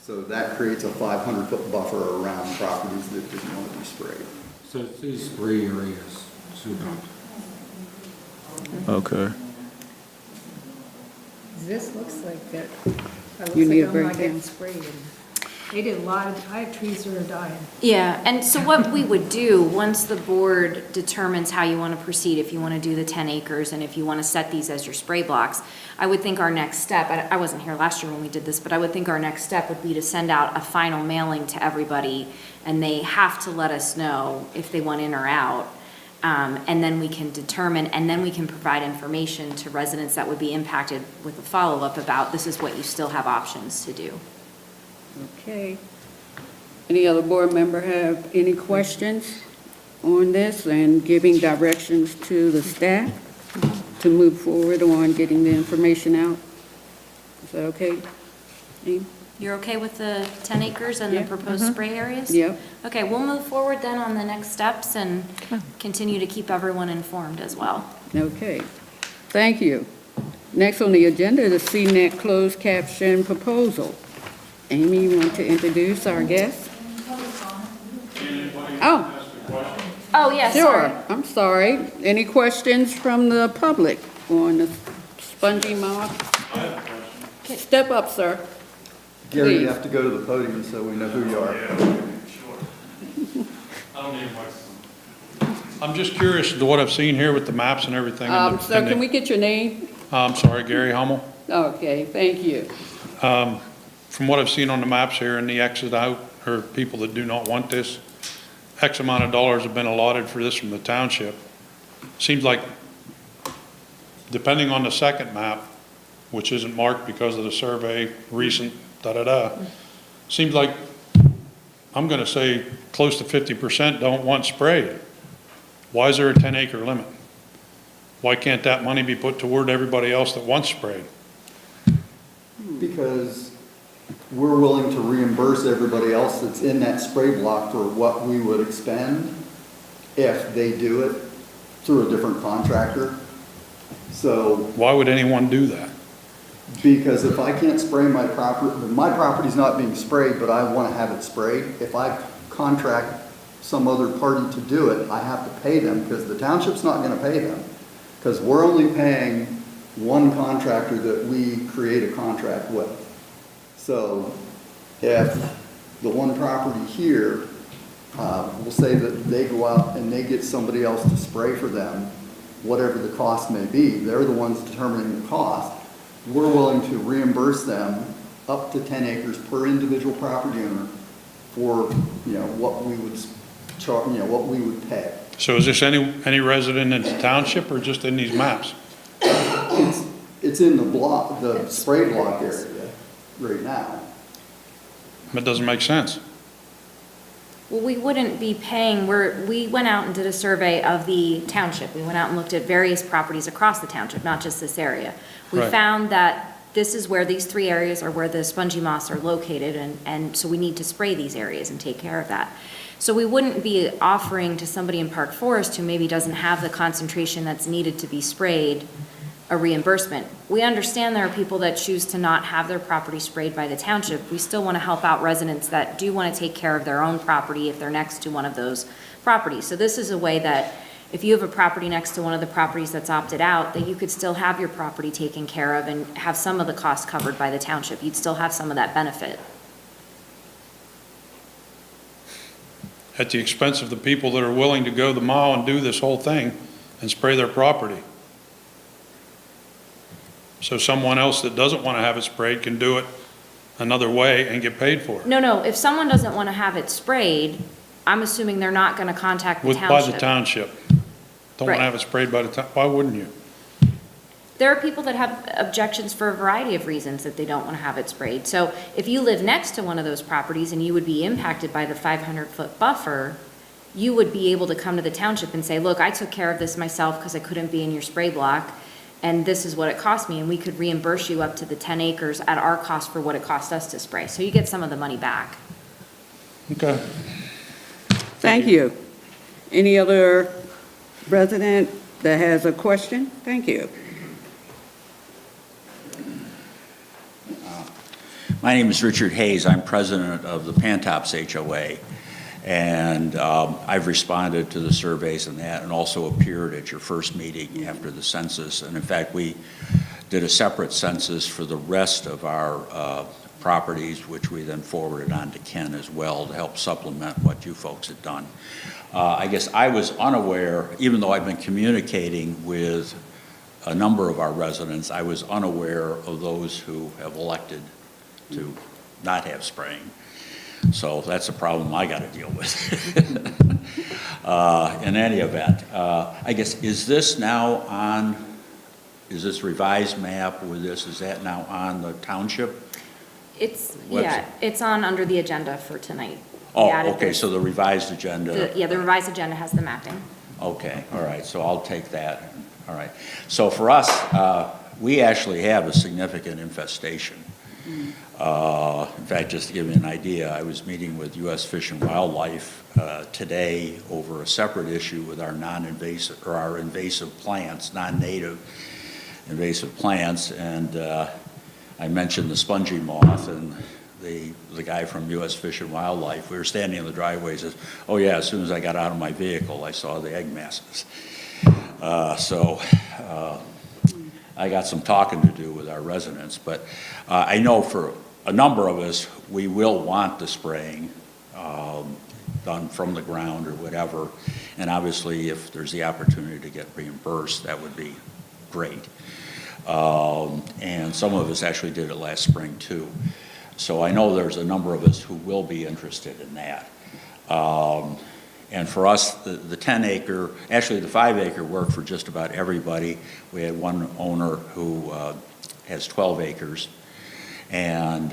So that creates a 500-foot buffer around properties that didn't want to be sprayed. So it's these 3 areas, super. Okay. this looks like that. It You looks need like a I'm not breakdown. getting sprayed. And they did a lot of, I have trees that are dying. Yeah, and so what we would do, once the board determines how you want to proceed, if you want to do the 10 acres and if you want to set these as your spray blocks, I would think our next step, I wasn't here last year when we did this, but I would think our next step would be to send out a final mailing to everybody, and they have to let us know if they want in or out. And then we can determine, and then we can provide information to residents that would be impacted with a follow-up about this is what you still have options to do. Okay. Any other board member have any questions on this and giving directions to the staff to move forward on getting the information out? Is that okay? Amy? You're okay with the 10 acres and the proposed spray areas? Yep. Okay, we'll move forward then on the next steps and continue to keep everyone informed as well. Okay. Thank you. Next on the agenda is the CNET closed caption proposal. Amy, you want to introduce our guest? Oh, Oh, yes. sure. I'm sorry. Any questions from the public on the spongy mouth? Step up, sir. Gary, you Please. have to go to the podium so we know who you are. I don't need a microphone. I'm just curious to what I've seen here with the maps and everything. Sir, can we get your name? I'm sorry, Gary Hummel. Okay, thank you. From what I've seen on the maps here and the exit out, or people that do not want this, X amount of dollars have been allotted for this from the township. Seems like, depending on the second map, which isn't marked because of the survey, recent, seems like, I'm gonna say close to 50% don't want sprayed. Why is there a 10-acre limit? Why can't that money be put toward everybody else that wants sprayed? Because we're willing to reimburse everybody else that's in that spray block for what we would expend if they do it through a different contractor. So, Why would anyone do that? because if I can't spray my property's not being sprayed, but I want to have it sprayed, if I contract some other party to do it, I have to pay them because the township's not going to pay them. Because we're only paying one contractor that we create a contract with. So if the one property here, we'll say that they go out and they get somebody else to spray for them, whatever the cost may be, they're the ones determining the cost. We're willing to reimburse them up to 10 acres per individual property owner for, what we would charge, what we would pay. So is this any resident in the township or just in these maps? It's in the spray block area right now. That doesn't make sense. Well, we wouldn't be paying, we went out and did a survey of the township. We went out and looked at various properties across the township, not just this area. We Right. found that this is where these three areas are where the spongy moss are located, and so we need to spray these areas and take care of that. So we wouldn't be offering to somebody in Park Forest who maybe doesn't have the concentration that's needed to be sprayed a reimbursement. We understand there are people that choose to not have their property sprayed by the township. We still want to help out residents that do want to take care of their own property if they're next to one of those properties. So this is a way that if you have a property next to one of the properties that's opted out, that you could still have your property taken care of and have some of the costs covered by the township. You'd still have some of that benefit. At the expense of the people that are willing to go the mile and do this whole thing and spray their property. So someone else that doesn't want to have it sprayed can do it another way and get paid for it. No, if someone doesn't want to have it sprayed, I'm assuming they're not going to contact the By township. the township. Don't want Right. to have it sprayed by the town, why wouldn't you? There are people that have objections for a variety of reasons that they don't want to have it sprayed. So if you live next to one of those properties and you would be impacted by the 500-foot buffer, you would be able to come to the township and say, look, I took care of this myself because I couldn't be in your spray block, and this is what it cost me, and we could reimburse you up to the 10 acres at our cost for what it cost us to spray. So you get some of the money back. Okay. Thank you. Any other resident that has a question? Thank you. My name is Richard Hayes. I'm president of the Pantops HOA. And I've responded to the surveys and that, and also appeared at your first meeting after the census. And in fact, we did a separate census for the rest of our properties, which we then forwarded on to Ken as well to help supplement what you folks had done. I guess I was unaware, even though I've been communicating with a number of our residents, I was unaware of those who have elected to not have spraying. So that's a problem I got to deal with. In any event, I guess, is this now on, is this revised map with this, is that now on the township? It's, Website? yeah, it's on under the agenda for tonight. We Oh, added okay, this. so the revised agenda. Yeah, the revised agenda has the mapping. Okay, all right, so I'll take that. All right. So for us, we actually have a significant infestation. In fact, just to give you an idea, I was meeting with U.S. Fish and Wildlife today over a separate issue with our non-invasive, or our invasive plants, non-native. invasive plants, and I mentioned the spongy moth, and the guy from U.S. Fish and Wildlife, we were standing in the driveway, he says, oh yeah, as soon as I got out of my vehicle, I saw the egg masses. I got some talking to do with our residents, but I know for a number of us, we will want the spraying done from the ground or whatever, and obviously if there's the opportunity to get reimbursed, that would be great. And some of us actually did it last spring too. So I know there's a number of us who will be interested in that. And for us, the 10-acre, actually the 5-acre worked for just about everybody. We had one owner who has 12 acres, and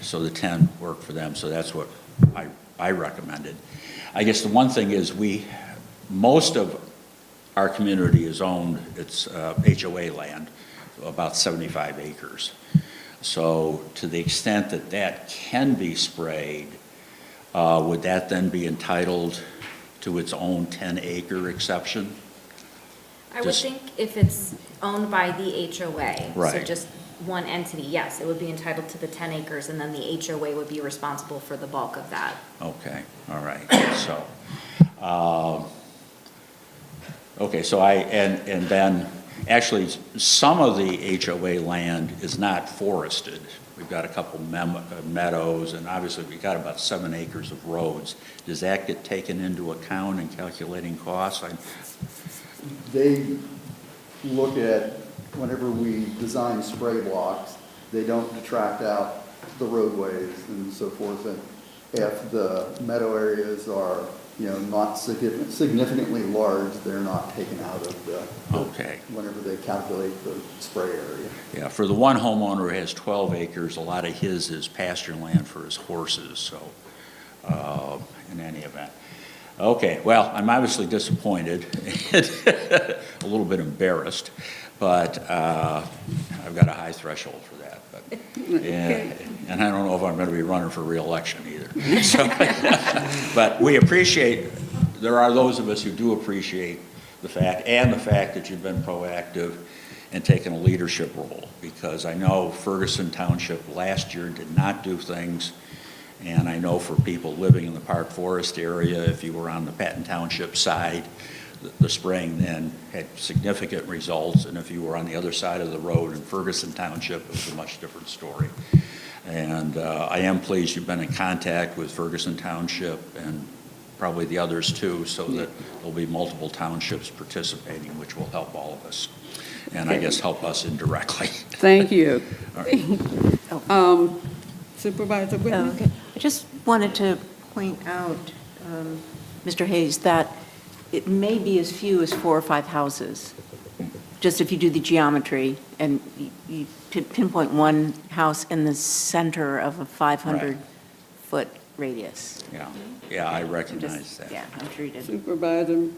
so the 10 worked for them, so that's what I recommended. I guess the one thing is most of our community is owned, it's HOA land, about 75 acres. So to the extent that that can be sprayed, would that then be entitled to its own 10-acre exception? I would think if it's owned by the HOA, so Right. just one entity, yes, it would be entitled to the 10 acres, and then the HOA would be responsible for the bulk of that. Okay, all right, so, okay, so and then, actually, some of the HOA land is not forested. We've got a couple meadows, and obviously we've got about 7 acres of roads. Does that get taken into account in calculating costs? They look at, whenever we design spray blocks, they don't detract out the roadways and so forth. And if the meadow areas are, not significantly large, they're not taken out of the whenever they calculate the spray area. Yeah, for the one homeowner who has 12 acres, a lot of his is pasture land for his horses, so in any event. Okay, well, I'm obviously disappointed, a little bit embarrassed, but I've got a high threshold for that. But, and I don't know if I'm going to be running for re-election either. So, but we appreciate, there are those of us who do appreciate the fact that you've been proactive and taken a leadership role, because I know Ferguson Township last year did not do things, and I know for people living in the Park Forest area, if you were on the Patton Township side, the spraying then had significant results, and if you were on the other side of the road in Ferguson Township, it was a much different story. And I am pleased you've been in contact with Ferguson Township and probably the others too, so that there'll be multiple townships participating, which will help all of us, and I guess help us indirectly. Thank you. All right. Supervisor Whitney? Okay. I just wanted to point out, Mr. Hayes, that it may be as few as 4 or 5 houses, just if you do the geometry, and you pinpoint one house in the center of a 500-foot radius. Yeah, I recognize that. Yeah, I'm sure you did. Supervisor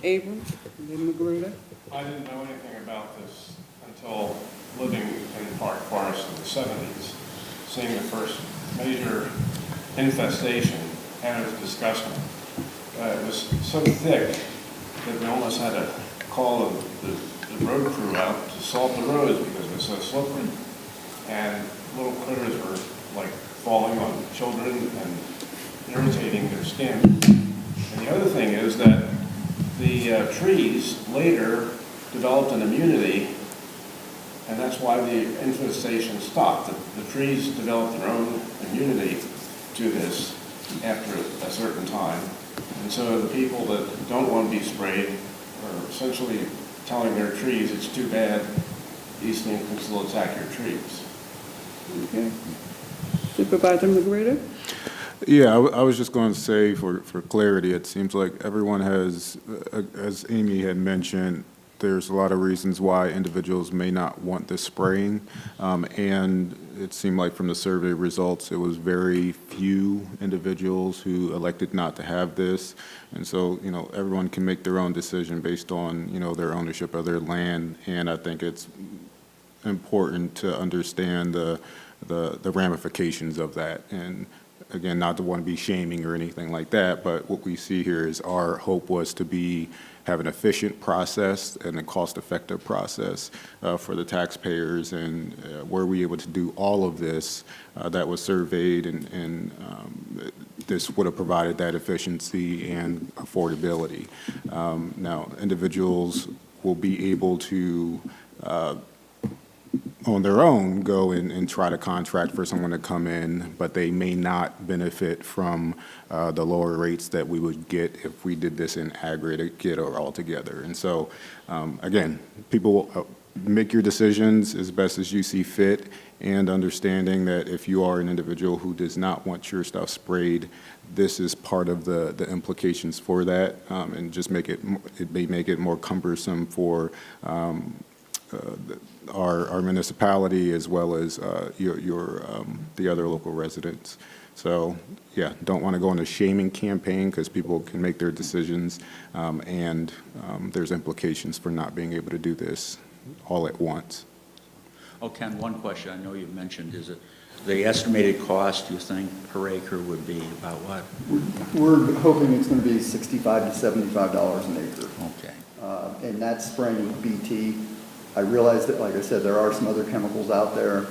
Abrams, then Magruder. I didn't know anything about this until living in Park Forest in the 70s, seeing the first major infestation, and it was disgusting. It was so thick that we almost had to call the road crew out to salt the roads because it was so slippery. And little critters were like falling on children and irritating their skin. And the other thing is that the trees later developed an immunity, and that's why the infestation stopped. The trees developed their own immunity to this after a certain time. And so the people that don't want to be sprayed are essentially telling their trees it's too bad, these things can still attack your trees. Okay. Supervisor Magruder? Yeah, I was just going to say for clarity, it seems like everyone has, as Amy had mentioned, there's a lot of reasons why individuals may not want this spraying, and it seemed like from the survey results, it was very few individuals who elected not to have this, and so, everyone can make their own decision based on, their ownership of their land, and I think it's important to understand the ramifications of that, and again, not to want to be shaming or anything like that, but what we see here is our hope was to have an efficient process and a cost-effective process for the taxpayers, and were we able to do all of this that was surveyed, and this would have provided that efficiency and affordability. Now, individuals will be able to on their own go and try to contract for someone to come in, but they may not benefit from the lower rates that we would get if we did this in aggregate or all together. And so, again, people make your decisions as best as you see fit, and understanding that if you are an individual who does not want your stuff sprayed, this is part of the implications for that, and just it may make it more cumbersome for our municipality as well as the other local residents. So, yeah, don't want to go on a shaming campaign, because people can make their decisions, and there's implications for not being able to do this all at once. Oh, Ken, one question I know you've mentioned, is it the estimated cost, you think, per acre would be about what? We're hoping it's going to be $65 to $75 an acre. Okay. And that's spraying with BT. I realize that, like I said, there are some other chemicals out there,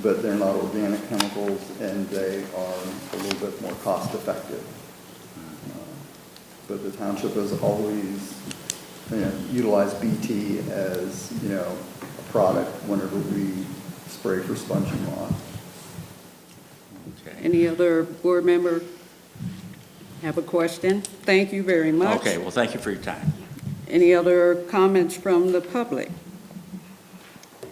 but they're not organic chemicals, and they are a little bit more cost effective. But the township has always utilized BT as, a product whenever we spray for sponging moth. Okay. Any other board member have a question? Thank you very much. Okay, well, thank you for your time. Any other comments from the public?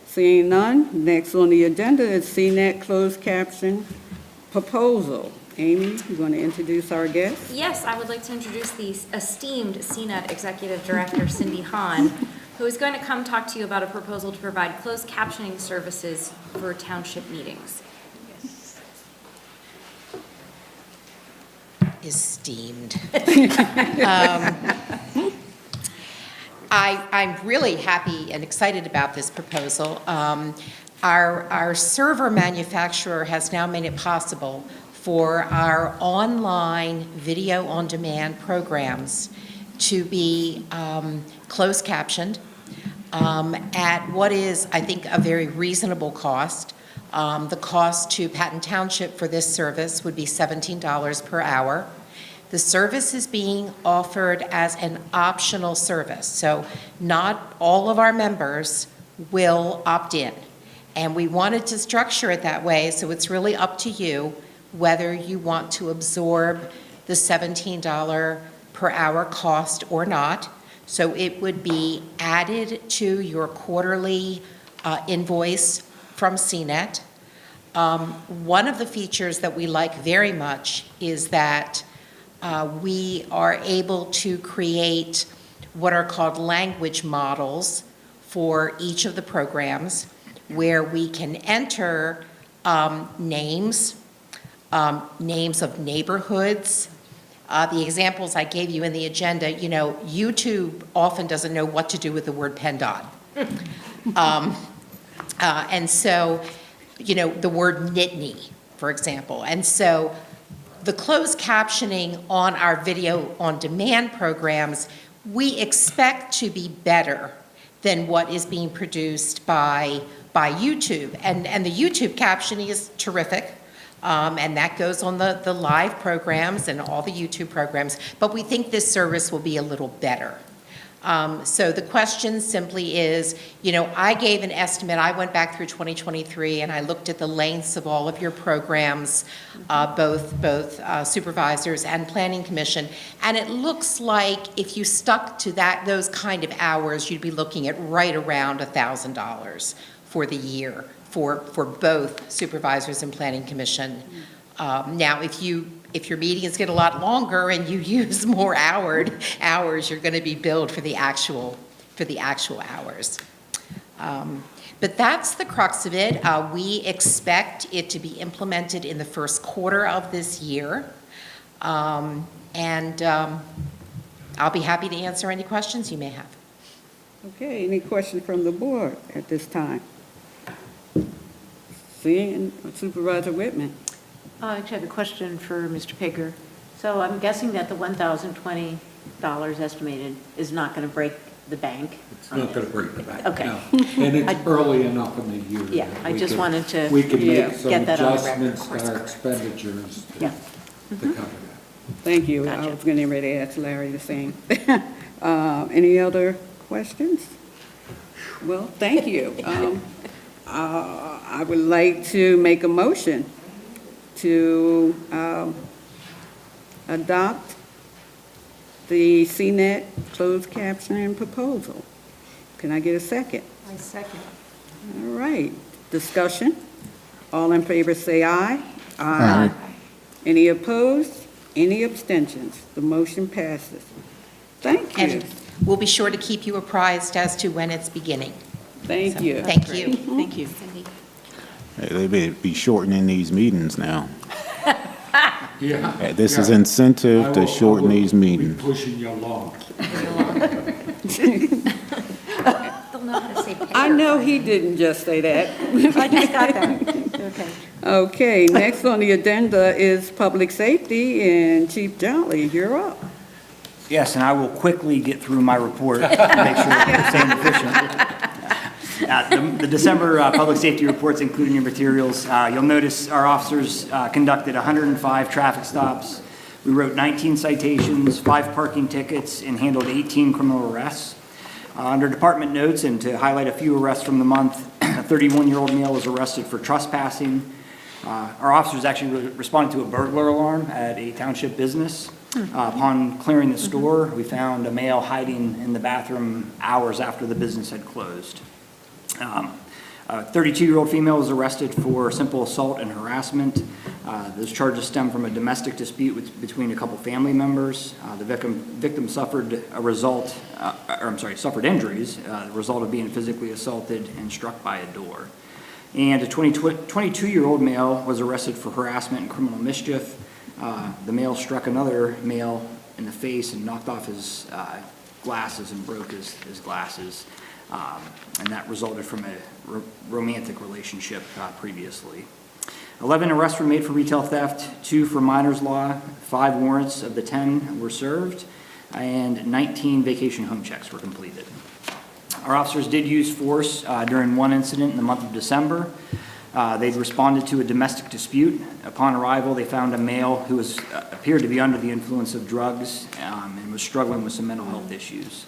Seeing none, next on the agenda is CNET closed caption proposal. Amy, you want to introduce our guest? Yes, I would like to introduce the esteemed CNET Executive Director, Cindy Hahn, who is going to come talk to you about a proposal to provide closed captioning services for township meetings. Esteemed. I'm really happy and excited about this proposal. Our server manufacturer has now made it possible for our online video on demand programs to be closed captioned at what is, I think, a very reasonable cost. The cost to Patton Township for this service would be $17 per hour. The service is being offered as an optional service, so not all of our members will opt in. And we wanted to structure it that way, so it's really up to you whether you want to absorb the $17 per hour cost or not. So it would be added to your quarterly invoice from CNET. One of the features that we like very much is that we are able to create what are called language models for each of the programs, where we can enter names of neighborhoods. The examples I gave you in the agenda, YouTube often doesn't know what to do with the word PennDOT. And so, the word Nittany, for example. And so the closed captioning on our video on demand programs, we expect to be better than what is being produced by YouTube. And the YouTube captioning is terrific. And that goes on the live programs and all the YouTube programs. But we think this service will be a little better. So the question simply is, I gave an estimate. I went back through 2023 and I looked at the lengths of all of your programs, both supervisors and planning commission. And it looks like if you stuck to those kind of hours, you'd be looking at right around $1,000 for the year for both supervisors and planning commission. Now, if your meetings get a lot longer and you use more hours, you're going to be billed for the actual hours. But that's the crux of it. We expect it to be implemented in the first quarter of this year. I'll be happy to answer any questions you may have. Okay, any questions from the board at this time? Seeing Supervisor Whitman. I actually have a question for Mr. Pigger. So I'm guessing that the $1,020 estimated is not going to break the bank? It's not going to break the bank. Okay. no. And it's early enough in the year. Yeah, that I we just can- wanted to We can make some get that on the record. adjustments to our expenditures to cover that. Thank you. I was getting ready to ask Larry the same. Any other questions? Well, thank you. I would like to make a motion to adopt the CNET closed captioning proposal. Can I get a second? I second. All right, discussion. All in favor say aye. Aye. Any opposed? Any abstentions? The motion passes. Thank you. And we'll be sure to keep you apprised as to when it's beginning. Thank you. Thank you. Thank you. Cindy. Hey, they better be shortening these meetings now. Yeah. This is yeah. incentive to shorten these Be meetings. pushing you along. They'll know how to say I know he didn't just say that. I just got that. Okay. Okay, next on the agenda is public safety, and Chief Jolly, you're up. Yes, and I will quickly get through my report to make sure that we're staying efficient. The December public safety reports included in your materials. You'll notice our officers conducted 105 traffic stops. We wrote 19 citations, 5 parking tickets, and handled 18 criminal arrests. Under department notes, and to highlight a few arrests from the month, a 31-year-old male was arrested for trespassing. Our officers actually responded to a burglar alarm at a township business. Upon clearing the store, we found a male hiding in the bathroom hours after the business had closed. A 32-year-old female was arrested for simple assault and harassment. Those charges stem from a domestic dispute between a couple family members. The victim suffered suffered injuries, the result of being physically assaulted and struck by a door. And a 22-year-old male was arrested for harassment and criminal mischief. The male struck another male in the face and knocked off his glasses and broke his glasses. And that resulted from a romantic relationship previously. 11 arrests were made for retail theft, 2 for minors law, 5 warrants of the 10 were served, and 19 vacation home checks were completed. Our officers did use force during one incident in the month of December. They'd responded to a domestic dispute. Upon arrival, they found a male who appeared to be under the influence of drugs and was struggling with some mental health issues.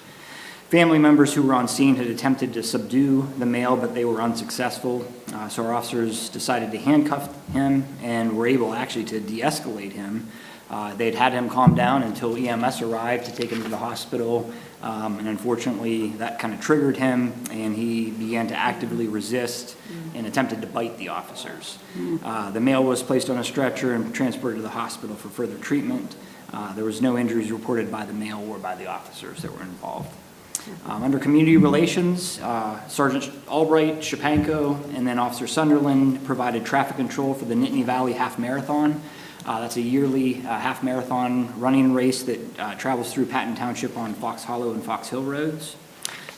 Family members who were on scene had attempted to subdue the male, but they were unsuccessful. So our officers decided to handcuff him and were able actually to de-escalate him. They'd had him calm down until EMS arrived to take him to the hospital. And unfortunately, that kind of triggered him, and he began to actively resist and attempted to bite the officers. The male was placed on a stretcher and transported to the hospital for further treatment. There was no injuries reported by the male or by the officers that were involved. Under community relations, Sergeant Albright, Shapanko, and then Officer Sunderland provided traffic control for the Nittany Valley Half Marathon. That's a yearly half marathon running race that travels through Patton Township on Fox Hollow and Fox Hill roads.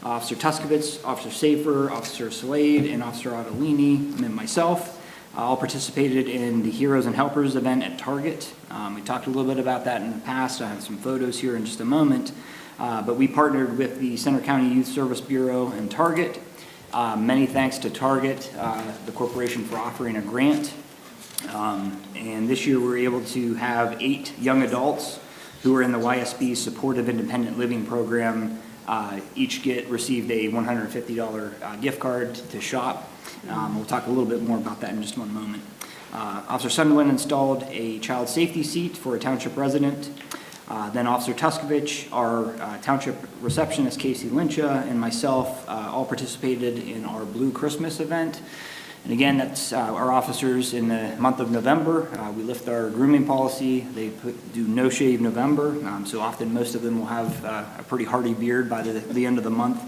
Officer Tuskovitz, Officer Safer, Officer Slade, and Officer Ottolini, and myself all participated in the Heroes and Helpers event at Target. We talked a little bit about that in the past. I have some photos here in just a moment. But we partnered with the Center County Youth Service Bureau and Target. Many thanks to Target, the corporation, for offering a grant. And this year we were able to have 8 young adults who are in the YSB Supportive Independent Living Program. Each received a $150 gift card to shop. We'll talk a little bit more about that in just one moment. Officer Sunderland installed a child safety seat for a township resident. Then Officer Tuskovich, our township receptionist Casey Lyncha, and myself all participated in our Blue Christmas event. And again, that's our officers in the month of November. We lift our grooming policy. They do No Shave November, so often most of them will have a pretty hardy beard by the end of the month.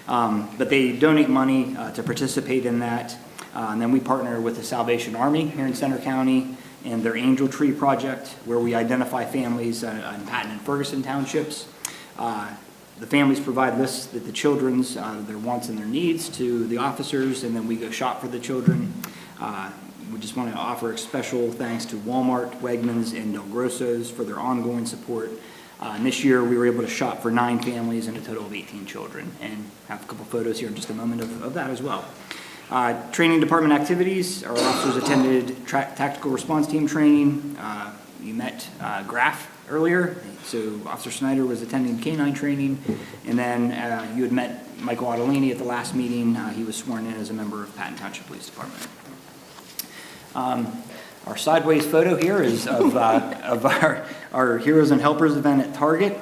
But they donate money to participate in that. And then we partner with the Salvation Army here in Center County and their Angel Tree Project, where we identify families in Patton and Ferguson townships. The families provide lists that the children's, their wants and their needs to the officers, and then we go shop for the children. We just want to offer a special thanks to Walmart, Wegmans, and Del Grosso's for their ongoing support. And this year, we were able to shop for 9 families and a total of 18 children, and have a couple photos here in just a moment of that as well. Training department activities, our officers attended tactical response team training. You met Graf earlier, so Officer Snyder was attending canine training, and then you had met Michael Ottolini at the last meeting. He was sworn in as a member of Patton Township Police Department. Our sideways photo here is of our Heroes and Helpers event at Target.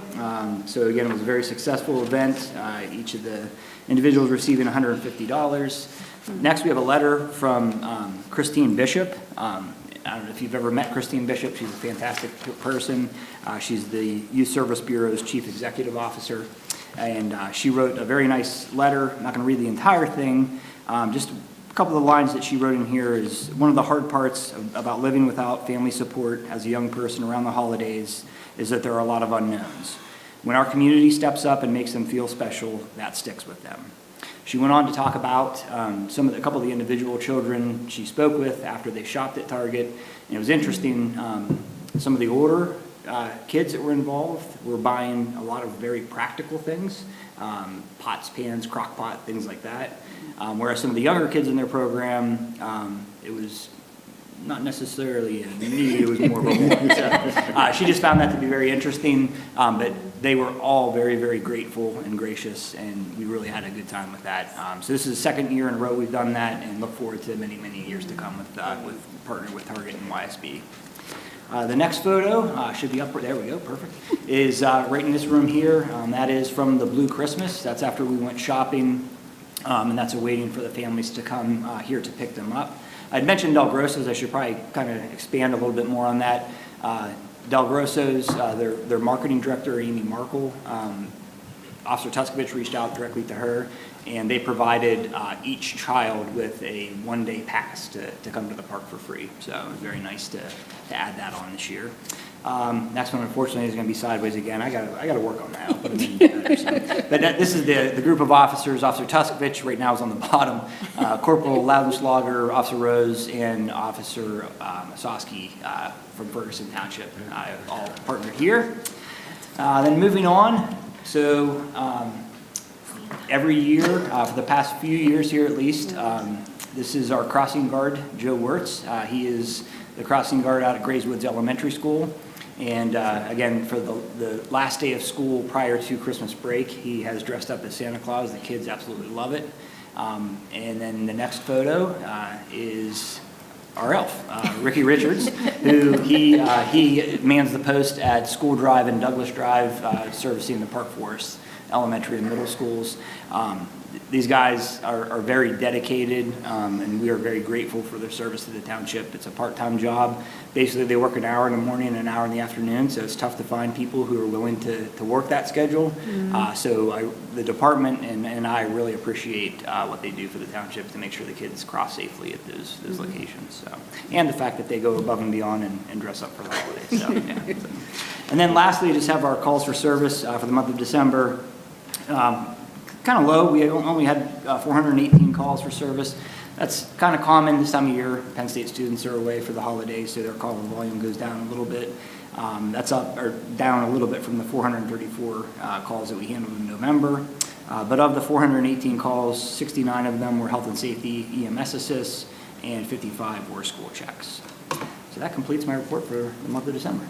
So again, it was a very successful event. Each of the individuals receiving $150. Next, we have a letter from Christine Bishop. I don't know if you've ever met Christine Bishop. She's a fantastic person. She's the Youth Service Bureau's Chief Executive Officer. And she wrote a very nice letter. I'm not going to read the entire thing. Just a couple of the lines that she wrote in here is, one of the hard parts about living without family support as a young person around the holidays is that there are a lot of unknowns. When our community steps up and makes them feel special, that sticks with them. She went on to talk about a couple of the individual children she spoke with after they shopped at Target. And it was interesting, some of the older kids that were involved were buying a lot of very practical things, pots, pans, crock pot, things like that. Whereas some of the younger kids in their program, it was not necessarily a need, it was more of a want. So, she just found that to be very interesting, but they were all very, very grateful and gracious, and we really had a good time with that. So this is the second year in a row we've done that, and look forward to many, many years to come with partnering with Target and YSB. The next photo should be up, there we go, perfect, is right in this room here. That is from the Blue Christmas. That's after we went shopping, and that's awaiting for the families to come here to pick them up. I'd mentioned Del Grosso's. I should probably kind of expand a little bit more on that. Del Grosso's, their marketing director, Amy Markle, Officer Tuskovich reached out directly to her, and they provided each child with a one-day pass to come to the park for free. So it was very nice to add that on this year. Next one, unfortunately, is going to be sideways again. I got to work on that. I'll put them in better. But this is the group of officers. Officer Tuskovich right now is on the bottom. Corporal Laudenschlager, Officer Rose, and Officer Osowski from Ferguson Township, all partnered here. Then moving on. So every year, for the past few years here at least, this is our crossing guard, Joe Wirtz. He is the crossing guard out at Grays Woods Elementary School. And again, for the last day of school prior to Christmas break, he has dressed up as Santa Claus. The kids absolutely love it. And then the next photo is our elf, Ricky Richards, who he mans the post at School Drive and Douglas Drive, servicing the Park Forest elementary and middle schools. These guys are very dedicated, and we are very grateful for their service to the township. It's a part-time job. Basically, they work an hour in the morning and an hour in the afternoon, so it's tough to find people who are willing to work that schedule. So the department and I really appreciate what they do for the township to make sure the kids cross safely at those locations. So, and the fact that they go above and beyond and dress up for the holidays. So, yeah. And then lastly, just have our calls for service for the month of December. Kind of low. We only had 418 calls for service. That's kind of common this time of year. Penn State students are away for the holidays, so their call volume goes down a little bit. That's up or down a little bit from the 434 calls that we handled in November. But of the 418 calls, 69 of them were health and safety EMS assists, and 55 were school checks. So that completes my report for the month of December.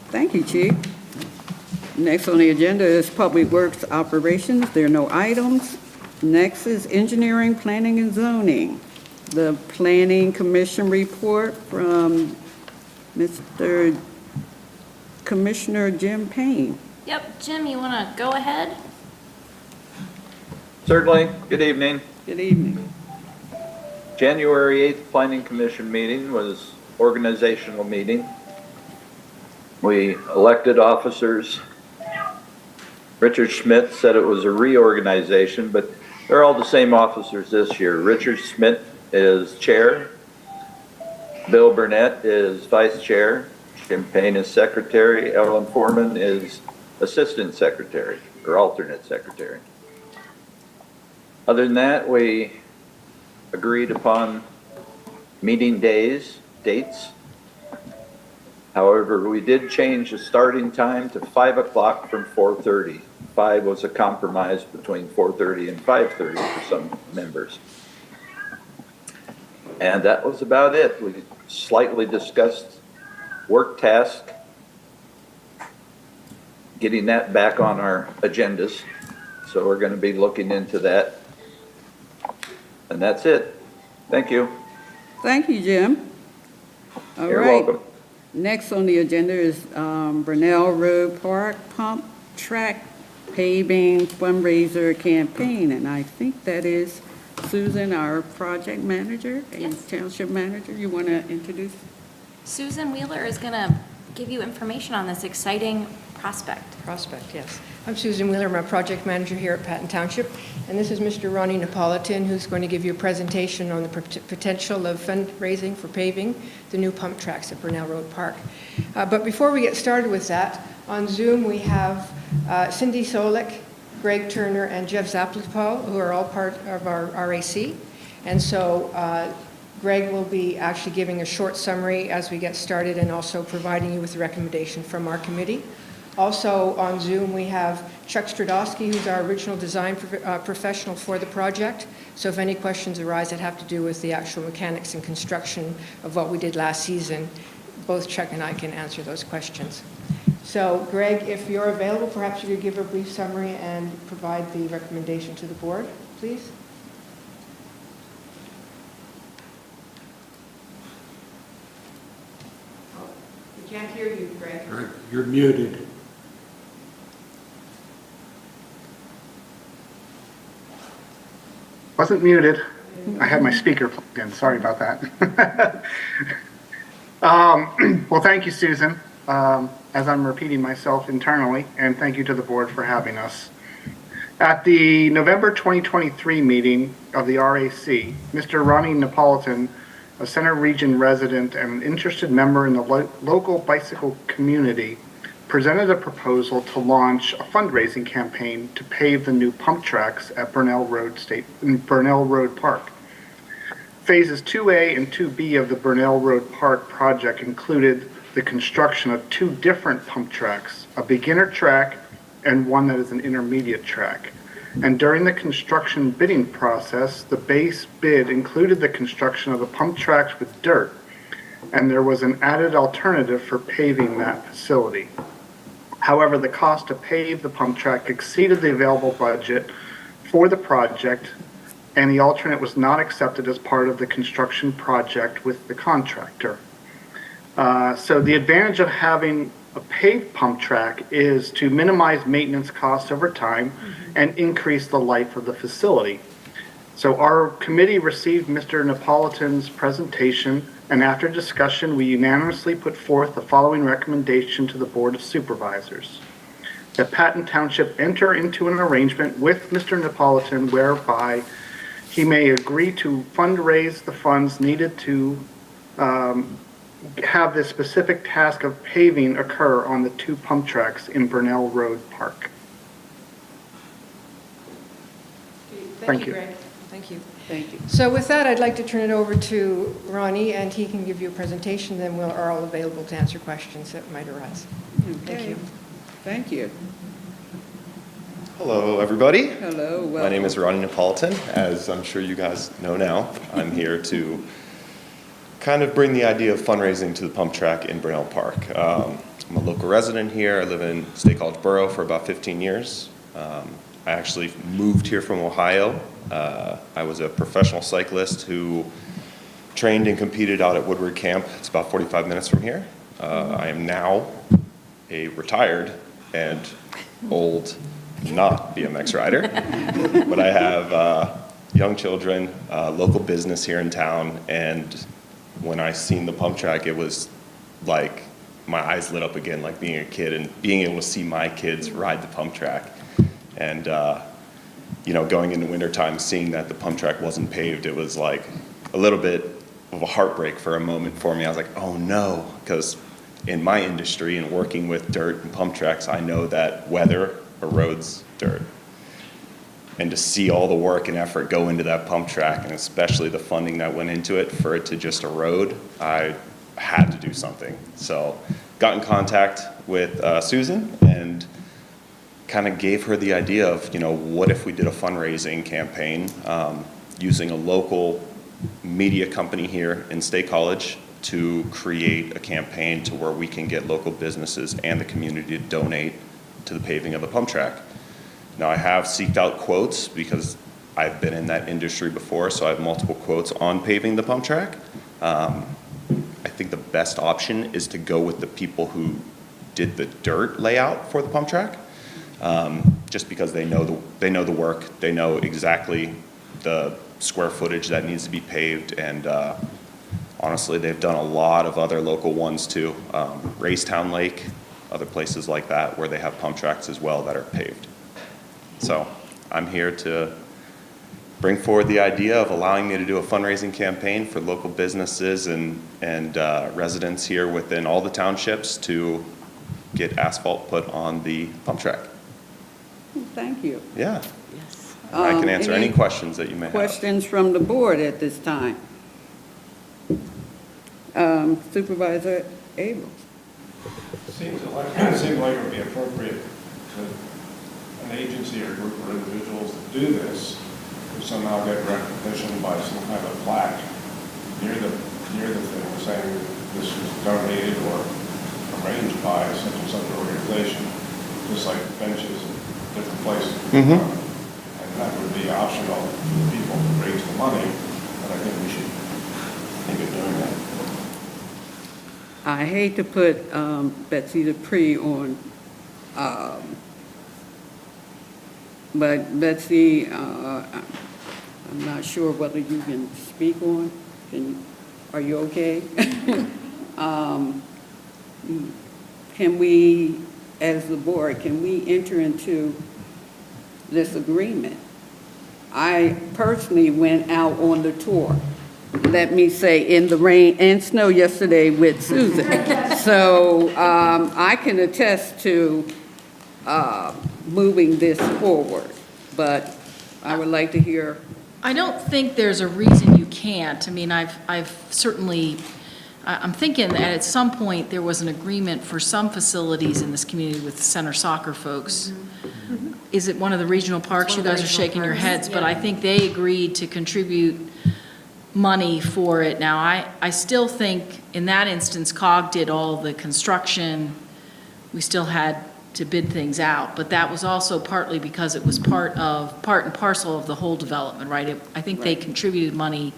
Thank you, Chief. Next on the agenda is Public Works Operations. There are no items. Next is Engineering, Planning, and Zoning. The Planning Commission report from Mr. Commissioner Jim Payne. Yep, Jim, you want to go ahead? Certainly. Good evening. Good evening. January 8th Planning Commission meeting was organizational meeting. We elected officers. Richard Schmidt said it was a reorganization, but they're all the same officers this year. Richard Schmidt is chair. Bill Burnett is vice chair. Jim Payne is secretary. Ellen Foreman is assistant secretary or alternate secretary. Other than that, we agreed upon meeting dates. However, we did change the starting time to 5 o'clock from 4:30. 5 was a compromise between 4:30 and 5:30 for some members. And that was about it. We slightly discussed work task, getting that back on our agendas. So we're going to be looking into that. And that's it. Thank you. Thank you, Jim. All You're right. welcome. Next on the agenda is Burnell Road Park Pump Track Paving Fundraiser Campaign, and I think that is Susan, our project manager and township manager. You want to introduce? Susan Wheeler is going to give you information on this exciting prospect. Yes. I'm Susan Wheeler, I'm a project manager here at Patton Township, and this is Mr. Ronnie Napolitan, who's going to give you a presentation on the potential of fundraising for paving the new pump tracks at Burnell Road Park. But before we get started with that, on Zoom we have Cindy Solik, Greg Turner, and Jeff Zaplipal, who are all part of our RAC. And so Greg will be actually giving a short summary as we get started and also providing you with a recommendation from our committee. Also on Zoom, we have Chuck Stradowski, who's our original design professional for the project. So if any questions arise that have to do with the actual mechanics and construction of what we did last season, both Chuck and I can answer those questions. So Greg, if you're available, perhaps you could give a brief summary and provide the recommendation to the board, please. Oh, we can't hear you, Greg. You're muted. Wasn't muted. I had my speaker plugged in. Sorry about that. Well, thank you, Susan, as I'm repeating myself internally, and thank you to the board for having us. At the November 2023 meeting of the RAC, Mr. Ronnie Napolitan, a Center Region resident and an interested member in the local bicycle community, presented a proposal to launch a fundraising campaign to pave the new pump tracks at Burnell Road Park. Phases 2A and 2B of the Burnell Road Park project included the construction of 2 different pump tracks, a beginner track and one that is an intermediate track. And during the construction bidding process, the base bid included the construction of the pump tracks with dirt, and there was an added alternative for paving that facility. However, the cost to pave the pump track exceeded the available budget for the project, and the alternate was not accepted as part of the construction project with the contractor. So the advantage of having a paved pump track is to minimize maintenance costs over time and increase the life of the facility. So our committee received Mr. Napolitan's presentation, and after discussion, we unanimously put forth the following recommendation to the Board of Supervisors: that Patton Township enter into an arrangement with Mr. Napolitan whereby he may agree to fundraise the funds needed to have this specific task of paving occur on the 2 pump tracks in Burnell Road Park. Thank you, Greg. Thank you. Thank you. So with that, I'd like to turn it over to Ronnie, and he can give you a presentation, then we're all available to answer questions that might arise. Thank you. Thank you. Hello, everybody. Hello. My name is Ronnie Napolitan. As I'm sure you guys know now, I'm here to kind of bring the idea of fundraising to the pump track in Burnell Park. I'm a local resident here. I live in State College Borough for about 15 years. I actually moved here from Ohio. I was a professional cyclist who trained and competed out at Woodward Camp. It's about 45 minutes from here. I am now a retired and old not BMX rider, but I have young children, local business here in town, and when I seen the pump track, it was like my eyes lit up again, like being a kid and being able to see my kids ride the pump track. And you know, going into wintertime, seeing that the pump track wasn't paved, it was like a little bit of a heartbreak for a moment for me. I was like, oh no, because in my industry and working with dirt and pump tracks, I know that weather erodes dirt. And to see all the work and effort go into that pump track, and especially the funding that went into it, for it to just erode, I had to do something. So got in contact with Susan and kind of gave her the idea of, what if we did a fundraising campaign using a local media company here in State College to create a campaign to where we can get local businesses and the community to donate to the paving of the pump track. Now, I have seeked out quotes because I've been in that industry before, so I have multiple quotes on paving the pump track. I think the best option is to go with the people who did the dirt layout for the pump track, just because they know the work, they know exactly the square footage that needs to be paved, and honestly, they've done a lot of other local ones too. Racetown Lake, other places like that where they have pump tracks as well that are paved. So I'm here to bring forward the idea of allowing me to do a fundraising campaign for local businesses and residents here within all the townships to get asphalt put on the pump track. Thank you. Yeah. I can answer any questions that you may have. Questions from the board at this time? Supervisor Abrams. Seems like it would be appropriate to an agency or group of individuals that do this to somehow get recognition by some kind of plaque near the thing saying this was donated or arranged by such and such organization, just like benches in different places. And that would be optional for the people who raise the money, but I think we should think of doing that. I hate to put Betsy Dupree on, but Betsy, I'm not sure whether you can speak on. Are you okay? Can we, as the board, can we enter into this agreement? I personally went out on the tour, let me say, in the rain and snow yesterday with Susan. So I can attest to moving this forward, but I would like to hear. I don't think there's a reason you can't. I mean, I've certainly, I'm thinking that at some point there was an agreement for some facilities in this community with the center soccer folks. Is it one of the regional parks? You guys are shaking your heads, but I think they agreed to contribute money for it. Now, I still think in that instance, COG did all the construction. We still had to bid things out, but that was also partly because it was part and parcel of the whole development, right? I think they contributed money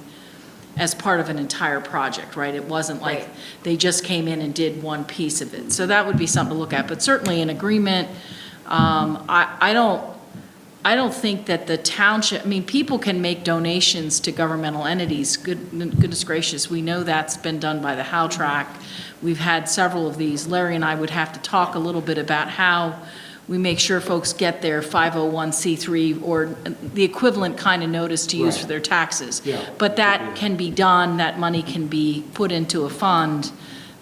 as part of an entire project, right? It wasn't like they just came in and did one piece of it. So that would be something to look at, but certainly an agreement. I don't think that the township, I mean, people can make donations to governmental entities. Goodness gracious, we know that's been done by the How Track. We've had several of these. Larry and I would have to talk a little bit about how we make sure folks get their 501c3 or the equivalent kind of notice to use for their taxes. But that can be done, that money can be put into a fund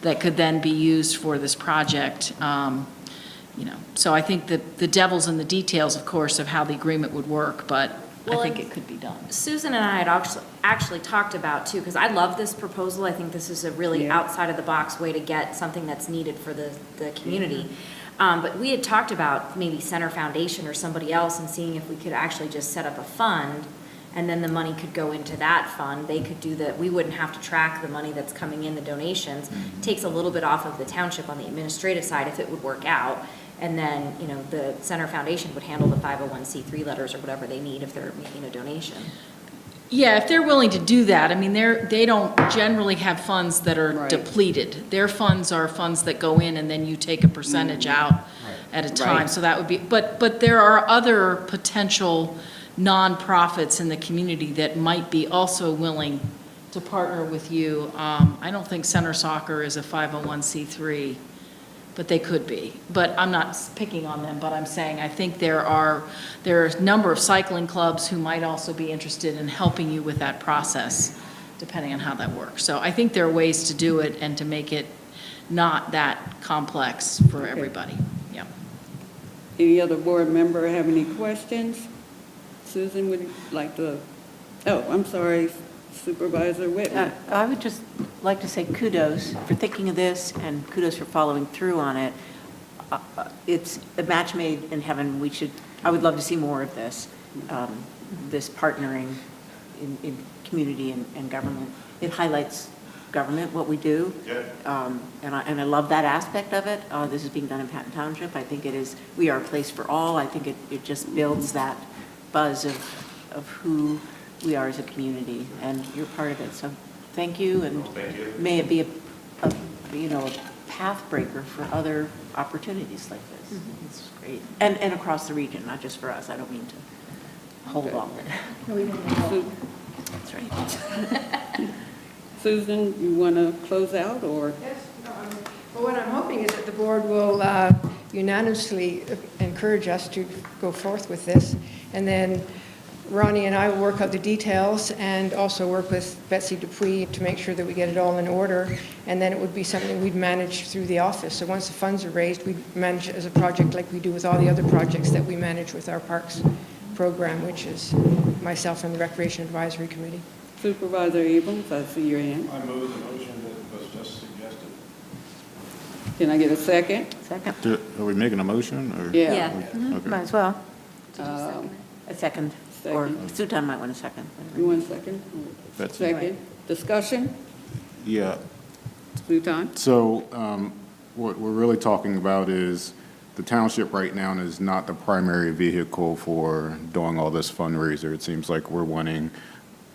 that could then be used for this project. So I think that the devil's in the details, of course, of how the agreement would work, but I think it could be done. Susan and I had actually talked about too, because I love this proposal. I think this is a really outside of the box way to get something that's needed for the community. But we had talked about maybe Center Foundation or somebody else and seeing if we could actually just set up a fund and then the money could go into that fund. They could do that. We wouldn't have to track the money that's coming in, the donations. It takes a little bit off of the township on the administrative side if it would work out. And then, the Center Foundation would handle the 501c3 letters or whatever they need if they're making a donation. Yeah, if they're willing to do that. I mean, they don't generally have funds that are depleted. Their funds are funds that go in and then you take a percentage out at a time. So that would be, but there are other potential nonprofits in the community that might be also willing to partner with you. I don't think Center Soccer is a 501c3. But they could be. But I'm not picking on them, but I'm saying I think there are a number of cycling clubs who might also be interested in helping you with that process, depending on how that works. So I think there are ways to do it and to make it not that complex for everybody. Yeah. Any other board member have any questions? Susan, would you like to, oh, I'm sorry, Supervisor Whitman. I would just like to say kudos for thinking of this and kudos for following through on it. It's a match made in heaven. I would love to see more of this, this partnering in community and government. It highlights government, what we do. And I love that aspect of it. This is being done in Patton Township. I think we are a place for all. I think it just builds that buzz of who we are as a community, and you're part of it. So thank you, and may it be a path breaker for other opportunities like this. It's great. And across the region, not just for us. I don't mean to hold on. That's right. Susan, you want to close out, or? Yes. Well, what I'm hoping is that the board will unanimously encourage us to go forth with this, and then Ronnie and I will work out the details and also work with Betsy Dupuy to make sure that we get it all in order, and then it would be something we'd manage through the office. So once the funds are raised, we'd manage it as a project like we do with all the other projects that we manage with our parks program, which is myself and the Recreation Advisory Committee. Supervisor Abrams, I see your hand. I move the motion that was just suggested. Can I get a second? Second. Are we making a motion, or? Yeah. Okay. Might as well. Um, A second. Or Sutan might want a second. You want a second? That's- Second. Discussion? Yeah. Sutan? So what we're really talking about is the township right now is not the primary vehicle for doing all this fundraiser. It seems like we're wanting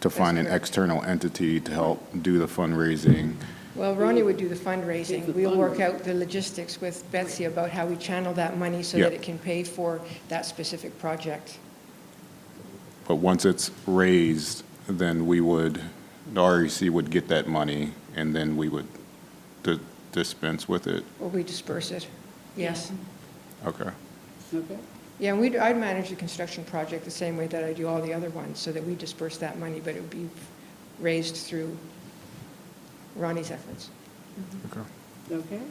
to find an external entity to help do the fundraising. Well, Ronnie would do the fundraising. We'll work out the logistics with Betsy about how we channel that money so that it can pay for that specific project. But once it's raised, then the REC would get that money, and then we would dispense with it. Or we disperse it, yes. Okay. Okay. Yeah, and I'd manage the construction project the same way that I do all the other ones, so that we disperse that money, but it would be raised through Ronnie's efforts. Okay. Okay.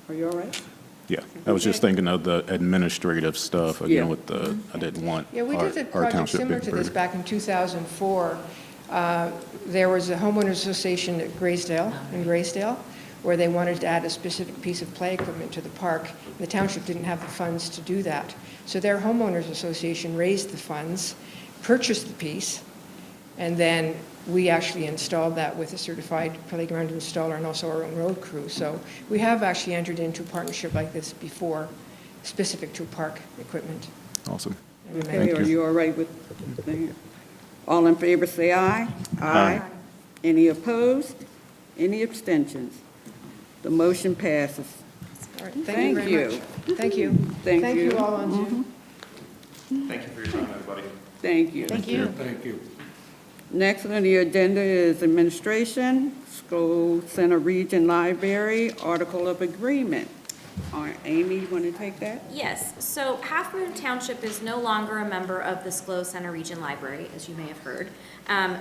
Are you all right? Yeah, I was just thinking of the administrative stuff, again, with I didn't want Yeah, we did a our project township similar being to this burdened. back in 2004. There was a homeowners association in Graysdale, where they wanted to add a specific piece of play equipment to the park. The township didn't have the funds to do that. So their homeowners association raised the funds, purchased the piece, and then we actually installed that with a certified playground installer and also our own road crew. So we have actually entered into a partnership like this before, specific to park equipment. Awesome. Okay, are you all right with that? All in favor, say aye. Aye. Any opposed? Any abstentions? The motion passes. All right, Thank very you. much. Thank you. Thank Thank you. you all on Zoom. Thank you for your time, everybody. Thank you. Thank you. Thank you. Next on the agenda is administration, School Center Region Library, Article of Agreement. Amy, you want to take that? Yes, so Half Moon Township is no longer a member of the SCLO Center Region Library, as you may have heard.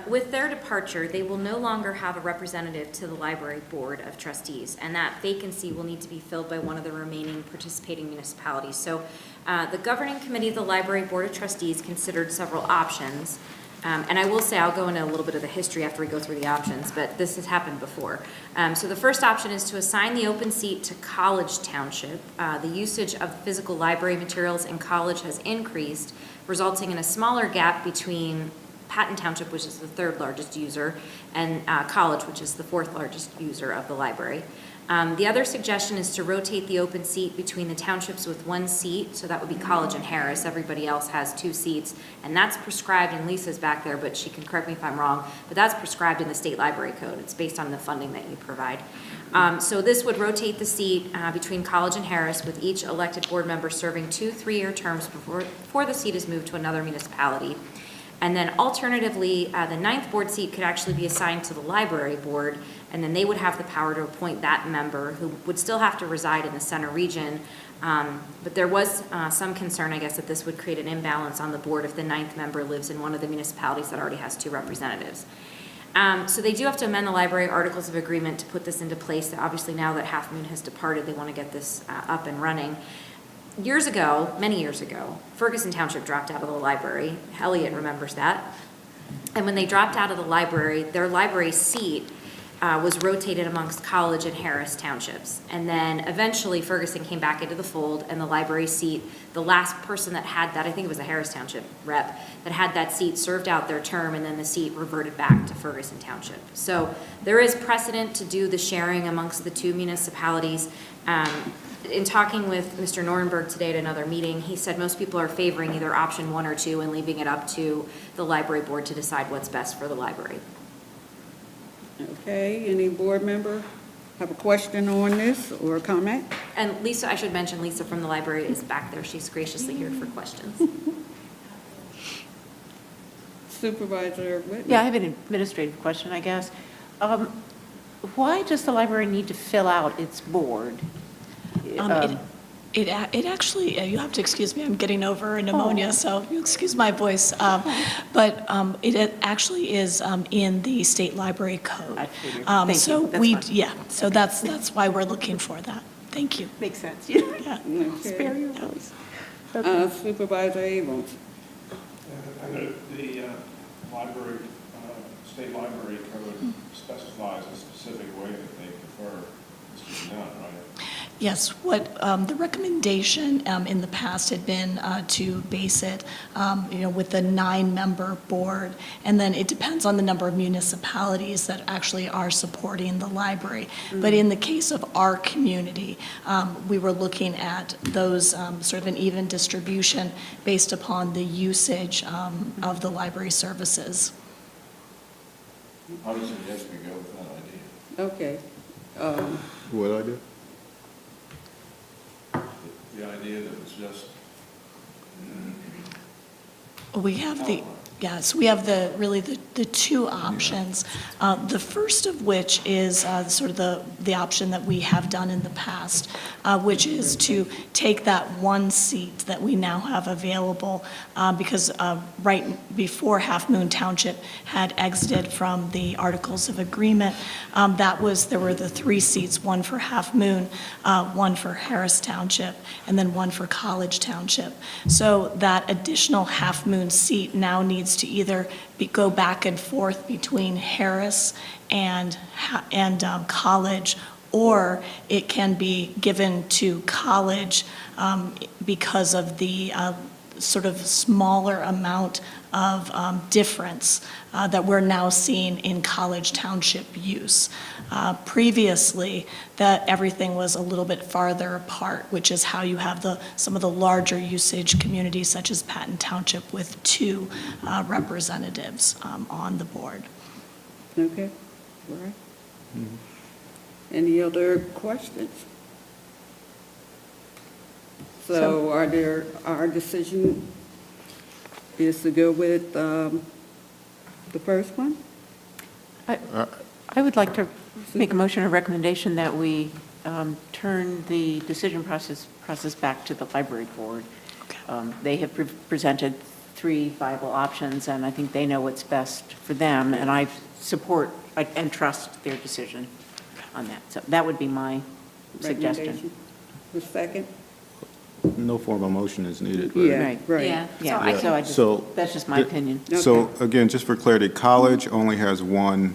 With their departure, they will no longer have a representative to the Library Board of Trustees, and that vacancy will need to be filled by one of the remaining participating municipalities. So the governing committee of the Library Board of Trustees considered several options. And I will say, I'll go into a little bit of the history after we go through the options, but this has happened before. So the first option is to assign the open seat to College Township. The usage of physical library materials in College has increased, resulting in a smaller gap between Patton Township, which is the third largest user, and College, which is the fourth largest user of the library. The other suggestion is to rotate the open seat between the townships with one seat, so that would be College and Harris. Everybody else has 2 seats, and that's prescribed, and Lisa's back there, but she can correct me if I'm wrong, but that's prescribed in the state library code. It's based on the funding that you provide. So this would rotate the seat between College and Harris, with each elected board member serving 2 3-year terms before the seat is moved to another municipality. And then alternatively, the 9th board seat could actually be assigned to the library board, and then they would have the power to appoint that member, who would still have to reside in the center region. But there was some concern, I guess, that this would create an imbalance on the board if the 9th member lives in one of the municipalities that already has 2 representatives. So they do have to amend the library articles of agreement to put this into place. Obviously, now that Half Moon has departed, they want to get this up and running. years ago, many years ago, Ferguson Township dropped out of the library. Elliot remembers that. And when they dropped out of the library, their library seat was rotated amongst College and Harris Townships. And then eventually Ferguson came back into the fold, and the library seat, the last person that had that, I think it was a Harris Township rep, that had that seat served out their term, and then the seat reverted back to Ferguson Township. So there is precedent to do the sharing amongst the two municipalities. In talking with Mr. Nordenberg today at another meeting, he said most people are favoring either option 1 or 2 and leaving it up to the library board to decide what's best for the library. Okay, any board member have a question on this or a comment? And Lisa, I should mention, Lisa from the library is back there. She's graciously here for questions. Supervisor Whitman? Yeah, I have an administrative question, I guess. Why does the library need to fill out its board? It actually, you have to excuse me, I'm getting over a pneumonia, so you excuse my voice. But it actually is in the state library code. Thank so you. That's we, fine. yeah, so that's why we're looking for that. Thank you. Makes sense. Yeah. Spare your voice. Supervisor Abrams? The library, state library code specifies a specific way that they prefer this to be done, right? Yes, what the recommendation in the past had been to base it, with a 9-member board, and then it depends on the number of municipalities that actually are supporting the library. But in the case of our community, we were looking at those sort of an even distribution based upon the usage of the library services. I would suggest we go with that idea. Okay. What idea? The idea that it's just. We have the, yes, we have really the two options. The first of which is sort of the option that we have done in the past, which is to take that one seat that we now have available, because right before Half Moon Township had exited from the Articles of Agreement, there were the 3 seats, one for Half Moon, one for Harris Township, and then one for College Township. So that additional Half Moon seat now needs to either go back and forth between Harris and College, or it can be given to College because of the sort of smaller amount of difference that we're now seeing in College Township use. Previously, that everything was a little bit farther apart, which is how you have some of the larger usage communities such as Patton Township with 2 representatives on the board. Okay, all right. Any other questions? So our decision is to go with the first one? I would like to make a motion or recommendation that we turn the decision process back to the library board. They have presented 3 viable options, and I think they know what's best for them, and I support and trust their decision on that. So that would be my suggestion. Recommendation. The second? No form of motion is needed, right? Yeah, right. Yeah, so that's just my opinion. So again, just for clarity, College only has 1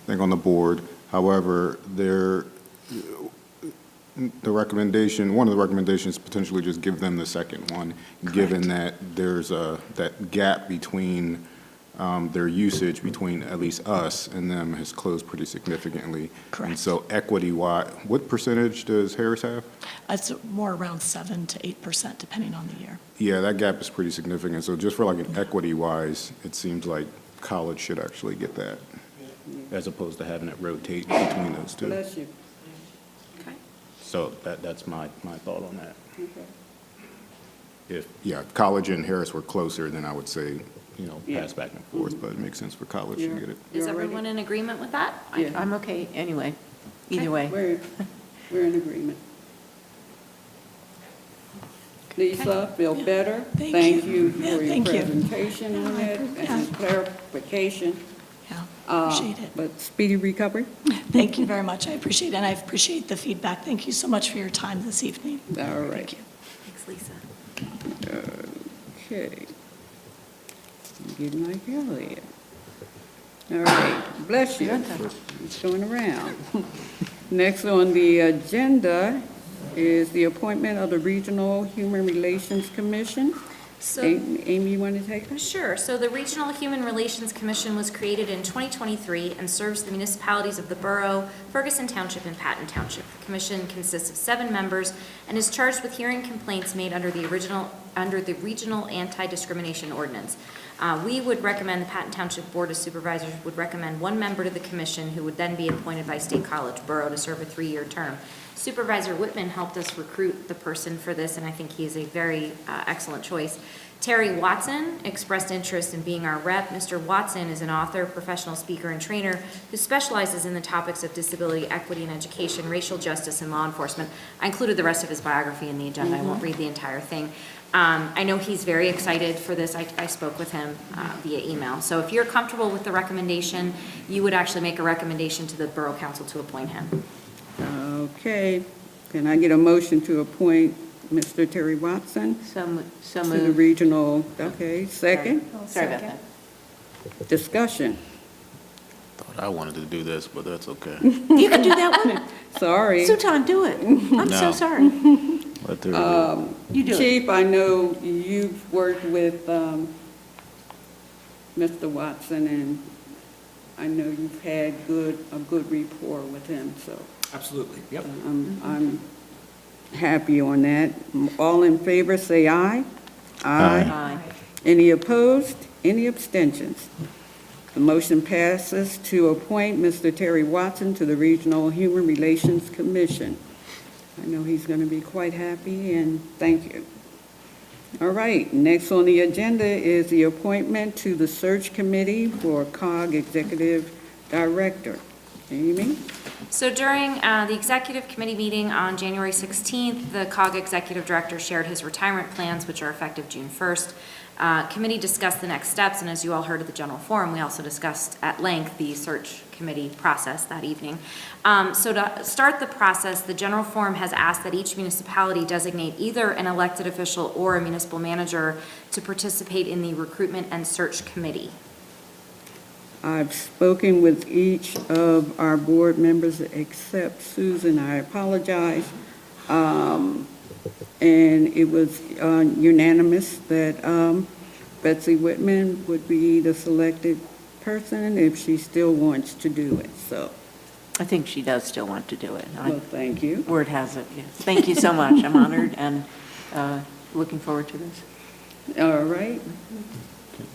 thing on the board. However, one of the recommendations potentially just give them the second one, given that there's that gap between their usage between at least us and them has closed pretty significantly. Correct. And so equity-wise, what percentage does Harris have? It's more around 7 to 8%, depending on the year. Yeah, that gap is pretty significant. So just for like an equity-wise, it seems like College should actually get that, as opposed to having it rotate between those 2. Bless you. So that's my thought on that. Okay. If College and Harris were closer, then I would say, Yeah. pass back and forth, but it makes sense for College to get it. Is everyone in agreement with that? Yeah. I'm okay anyway, either way. We're in agreement. Lisa, feel better? Thank you you. Yeah, for your thank you. presentation on it and clarification. Yeah, appreciate it. But speedy recovery? Thank you very much. I appreciate it, and I appreciate the feedback. Thank you so much for your time this evening. All right. Thank you. Thanks, Lisa. Okay. I'm getting my Elliot. All right, bless you. It's going around. Next on the agenda is the appointment of the Regional Human Relations Commission. So- Amy, you want to take that? Sure. So the Regional Human Relations Commission was created in 2023 and serves the municipalities of the borough, Ferguson Township, and Patton Township. The commission consists of 7 members and is charged with hearing complaints made under the Regional Anti-Discrimination Ordinance. We would recommend, the Patton Township Board of Supervisors would recommend 1 member to the commission who would then be appointed by State College Borough to serve a 3-year term. Supervisor Whitman helped us recruit the person for this, and I think he is a very excellent choice. Terry Watson expressed interest in being our rep. Mr. Watson is an author, professional speaker, and trainer who specializes in the topics of disability, equity, and education, racial justice, and law enforcement. I included the rest of his biography in the agenda. I won't read the entire thing. I know he's very excited for this. I spoke with him via email. So if you're comfortable with the recommendation, you would actually make a recommendation to the Borough Council to appoint him. Okay. Can I get a motion to appoint Mr. Terry Watson So to the moved. regional? Okay, second? Sorry about that. Discussion. Thought I wanted to do this, but that's okay. You can do that one? Sorry. Sutan, do it. I'm so No. sorry. Let Terry do it. You do it. Chief, I know you've worked with Mr. Watson, and I know you've had a good rapport with him, so Absolutely, yep. I'm happy on that. All in favor, say aye. Aye. Any opposed? Any abstentions? The motion passes to appoint Mr. Terry Watson to the Regional Human Relations Commission. I know he's going to be quite happy, and thank you. All right, next on the agenda is the appointment to the Search Committee for COG Executive Director. Amy? So during the executive committee meeting on January 16th, the COG executive director shared his retirement plans, which are effective June 1st. Committee discussed the next steps, and as you all heard at the general forum, we also discussed at length the search committee process that evening. So to start the process, the general forum has asked that each municipality designate either an elected official or a municipal manager to participate in the recruitment and search committee. I've spoken with each of our board members except Susan. I apologize. And it was unanimous that Betsy Whitman would be the selected person if she still wants to do it, so. I think she does still want to do it. Well, thank you. Word has it, yes. Thank you so much. I'm honored and looking forward to this. All right.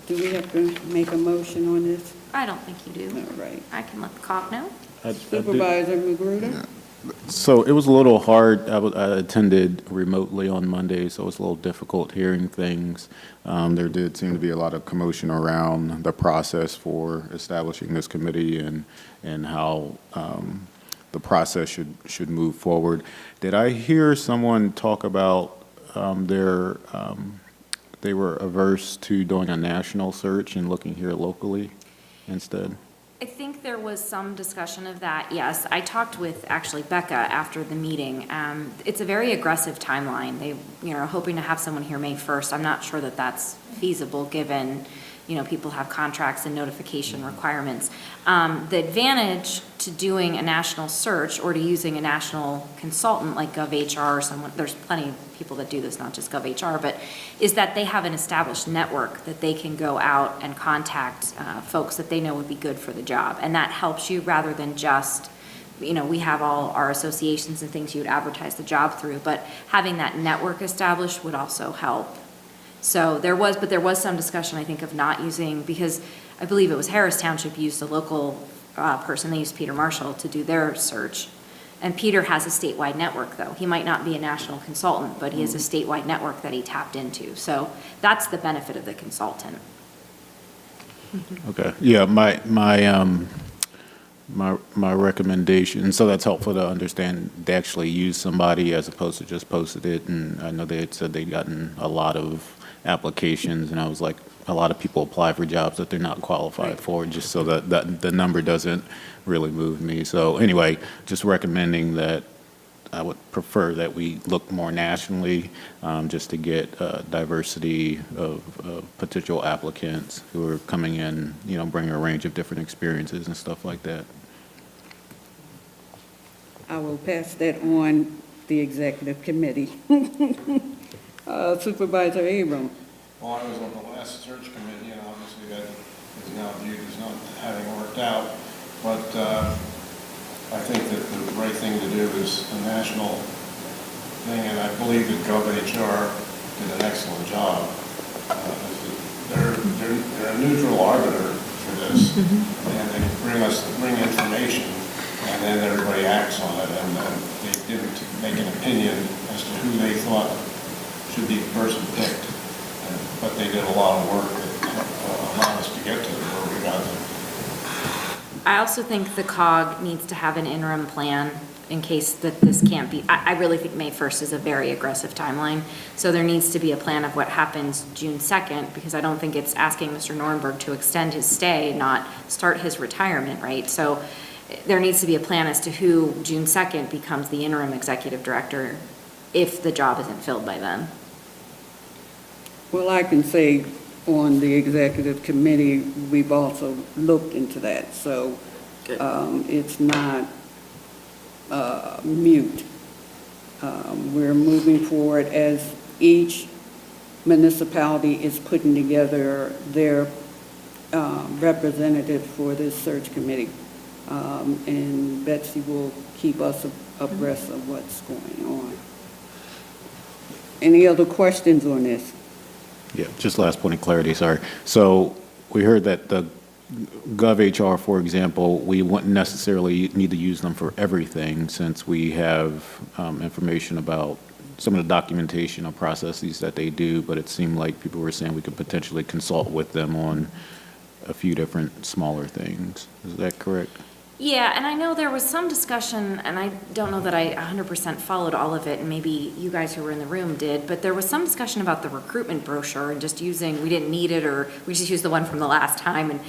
Do we have to make a motion on this? I don't think you do. All right. I can let the COG know. I do- Supervisor Magruder? So it was a little hard. I attended remotely on Monday, so it was a little difficult hearing things. There did seem to be a lot of commotion around the process for establishing this committee and how the process should move forward. Did I hear someone talk about they were averse to doing a national search and looking here locally instead? I think there was some discussion of that, yes. I talked with, actually, Becca after the meeting. It's a very aggressive timeline. They are hoping to have someone here May 1st. I'm not sure that that's feasible, given, people have contracts and notification requirements. The advantage to doing a national search or to using a national consultant like GovHR or someone, there's plenty of people that do this, not just GovHR, but is that they have an established network that they can go out and contact folks that they know would be good for the job. And that helps you rather than just, we have all our associations and things you would advertise the job through, but having that network established would also help. So there was some discussion, I think, of not using, because I believe it was Harris Township used a local person, they used Peter Marshall to do their search. And Peter has a statewide network, though. He might not be a national consultant, but he has a statewide network that he tapped into. So that's the benefit of the consultant. Okay, yeah, my recommendation, so that's helpful to understand, they actually used somebody as opposed to just posted it, and I know they had said they'd gotten a lot of applications, and I was like, a lot of people apply for jobs that they're not qualified for, just so that the number doesn't really move me. So anyway, just recommending that I would prefer that we look more nationally, just to get diversity of potential applicants who are coming in, bringing a range of different experiences and stuff like that. I will pass that on the executive committee. Supervisor Abram. Well, I was on the last search committee, and obviously that is now viewed as not having worked out. But I think that the right thing to do is a national thing, and I believe that GovHR did an excellent job. They're a neutral arbiter for this, and they bring information, and then everybody acts on it, and they didn't make an opinion as to who they thought should be the person picked. But they did a lot of work that allowed us to get to where we got to. I also think the COG needs to have an interim plan in case that this can't be, I really think May 1st is a very aggressive timeline. So there needs to be a plan of what happens June 2nd, because I don't think it's asking Mr. Nornberg to extend his stay, not start his retirement, right? So there needs to be a plan as to who June 2nd becomes the interim executive director if the job isn't filled by then. Well, I can say on the executive committee, we've also looked into that, so it's not mute. We're moving forward as each municipality is putting together their representative for this search committee. And Betsy will keep us abreast of what's going on. Any other questions on this? Yeah, just last point of clarity, sorry. So we heard that the GovHR, for example, we wouldn't necessarily need to use them for everything since we have information about some of the documentation or processes that they do, but it seemed like people were saying we could potentially consult with them on a few different smaller things. Is that correct? Yeah, and I know there was some discussion, and I don't know that I 100% followed all of it, and maybe you guys who were in the room did, but there was some discussion about the recruitment brochure and just using, we didn't need it, or we just used the one from the last time. And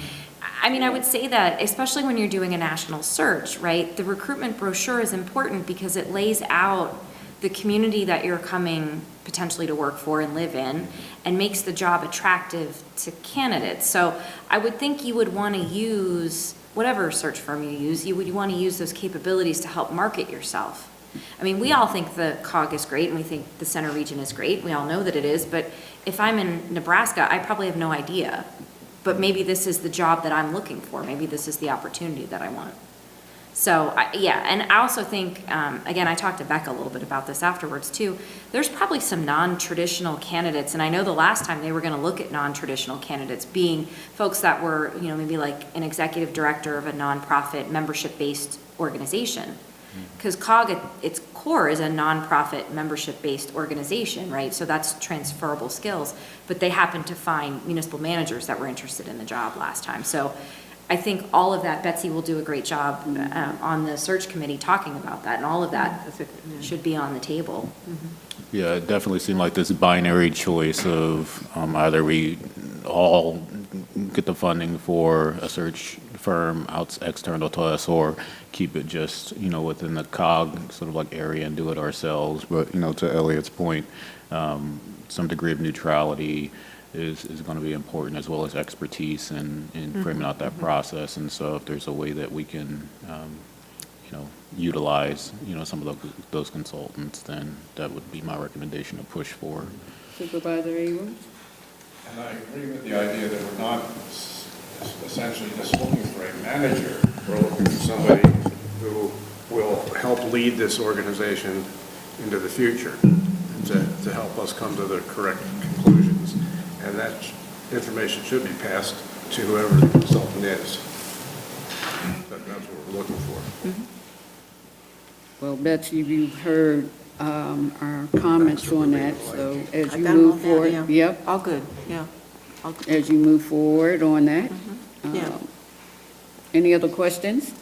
I mean, I would say that, especially when you're doing a national search, right, the recruitment brochure is important because it lays out the community that you're coming potentially to work for and live in, and makes the job attractive to candidates. So I would think you would want to use, whatever search firm you use, you would want to use those capabilities to help market yourself. I mean, we all think the COG is great, and we think the center region is great. We all know that it is, but if I'm in Nebraska, I probably have no idea. But maybe this is the job that I'm looking for. Maybe this is the opportunity that I want. So, yeah, and I also think, again, I talked to Becca a little bit about this afterwards too. There's probably some non-traditional candidates, and I know the last time they were going to look at non-traditional candidates being folks that were, you know, maybe like an executive director of a nonprofit membership-based organization. Because COG at its core is a nonprofit membership-based organization, right? So that's transferable skills. But they happened to find municipal managers that were interested in the job last time. So I think all of that, Betsy will do a great job on the search committee talking about that, and all of that should be on the table. Yeah, it definitely seemed like this binary choice of either we all get the funding for a search firm out external to us, or keep it just, you know, within the COG sort of like area and do it ourselves. But, you know, to Elliot's point, some degree of neutrality is going to be important, as well as expertise in framing out that process. And so if there's a way that we can, you know, utilize, you know, some of those consultants, then that would be my recommendation to push for. Supervisor Abrams? And I agree with the idea that we're not essentially just looking for a manager. We're looking for somebody who will help lead this organization into the future, to help us come to the correct conclusions. And that information should be passed to whoever the consultant is. That's what we're looking for. Well, Betsy, you've heard our comments on that, so as you move forward. Yep. All good, yeah. All good. As you move forward on that. Yeah. Any other questions?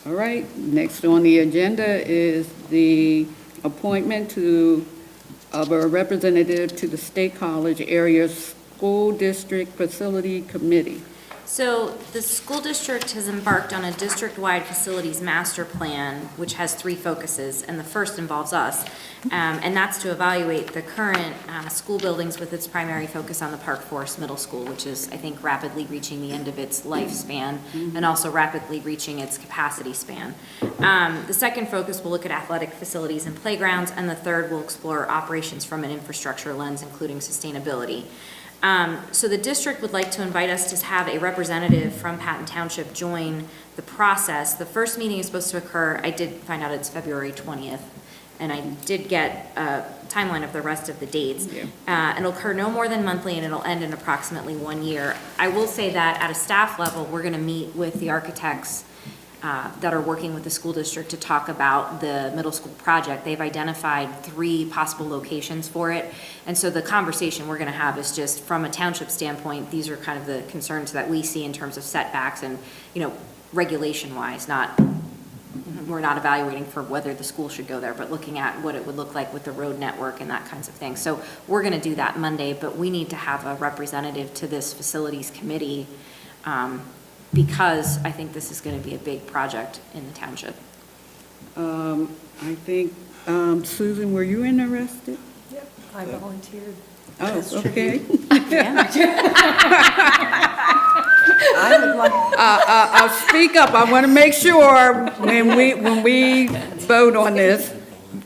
All right, next on the agenda is the appointment of a representative to the State College Area School District Facility Committee. So the school district has embarked on a district-wide facilities master plan, which has 3 focuses, and the first involves us. And that's to evaluate the current school buildings with its primary focus on the Park Forest Middle School, which is, I think, rapidly reaching the end of its lifespan and also rapidly reaching its capacity span. The second focus will look at athletic facilities and playgrounds, and the third will explore operations from an infrastructure lens, including sustainability. So the district would like to invite us to have a representative from Patton Township join the process. The first meeting is supposed to occur, I did find out it's February 20th, and I did get a timeline of the rest of the dates. It'll occur no more than monthly, and it'll end in approximately 1 year. I will say that at a staff level, we're going to meet with the architects that are working with the school district to talk about the middle school project. They've identified 3 possible locations for it. And so the conversation we're going to have is just from a township standpoint, these are kind of the concerns that we see in terms of setbacks and, regulation wise, we're not evaluating for whether the school should go there, but looking at what it would look like with the road network and that kinds of things. So we're going to do that Monday, but we need to have a representative to this facilities committee because I think this is going to be a big project in the township. I think, Susan, were you interested? Yep, I volunteered. Oh, okay. I would like. I'll speak up. I want to make sure when we vote on this,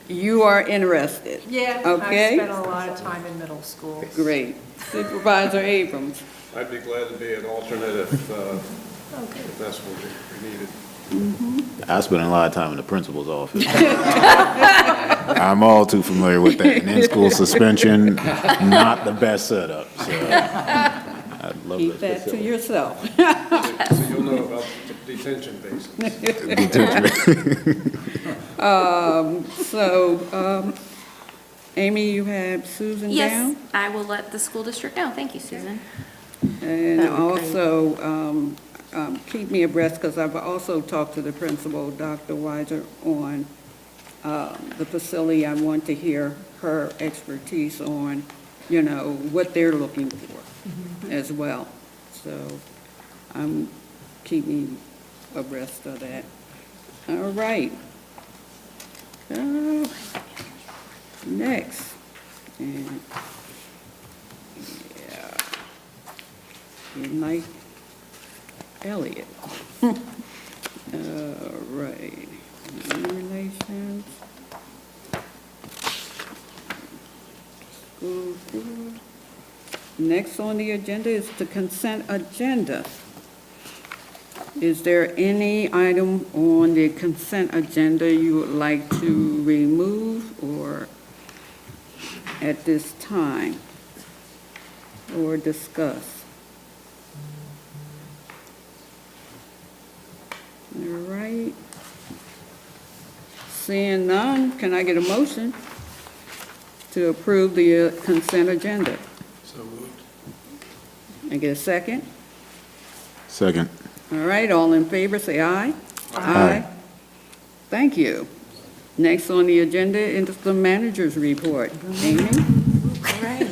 you are interested. Yeah, Okay? I spent a lot of time in middle school. Great. Supervisor Abrams. I'd be glad to be an alternate if that's what we needed. I spent a lot of time in the principal's office. I'm all too familiar with that. And in-school suspension, not the best setup, so I'd love Keep that to yourself. So you'll know about detention bases. Amy, you have Susan down? Yes, I will let the school district know. Thank you, Susan. And also, keep me abreast, because I've also talked to the principal, Dr. Weiser, on the facility. I want to hear her expertise on, what they're looking for as well. So keep me abreast of that. All right. Next. And, Mike Elliott. All right. Relations. School board. Next on the agenda is the consent agenda. Is there any item on the consent agenda you would like to remove or at this time or discuss? All right. Seeing none, can I get a motion to approve the consent agenda? So moved. I get a second? Second. All right, all in favor, say aye. Aye. Thank you. Next on the agenda is the manager's report. Amy? Great.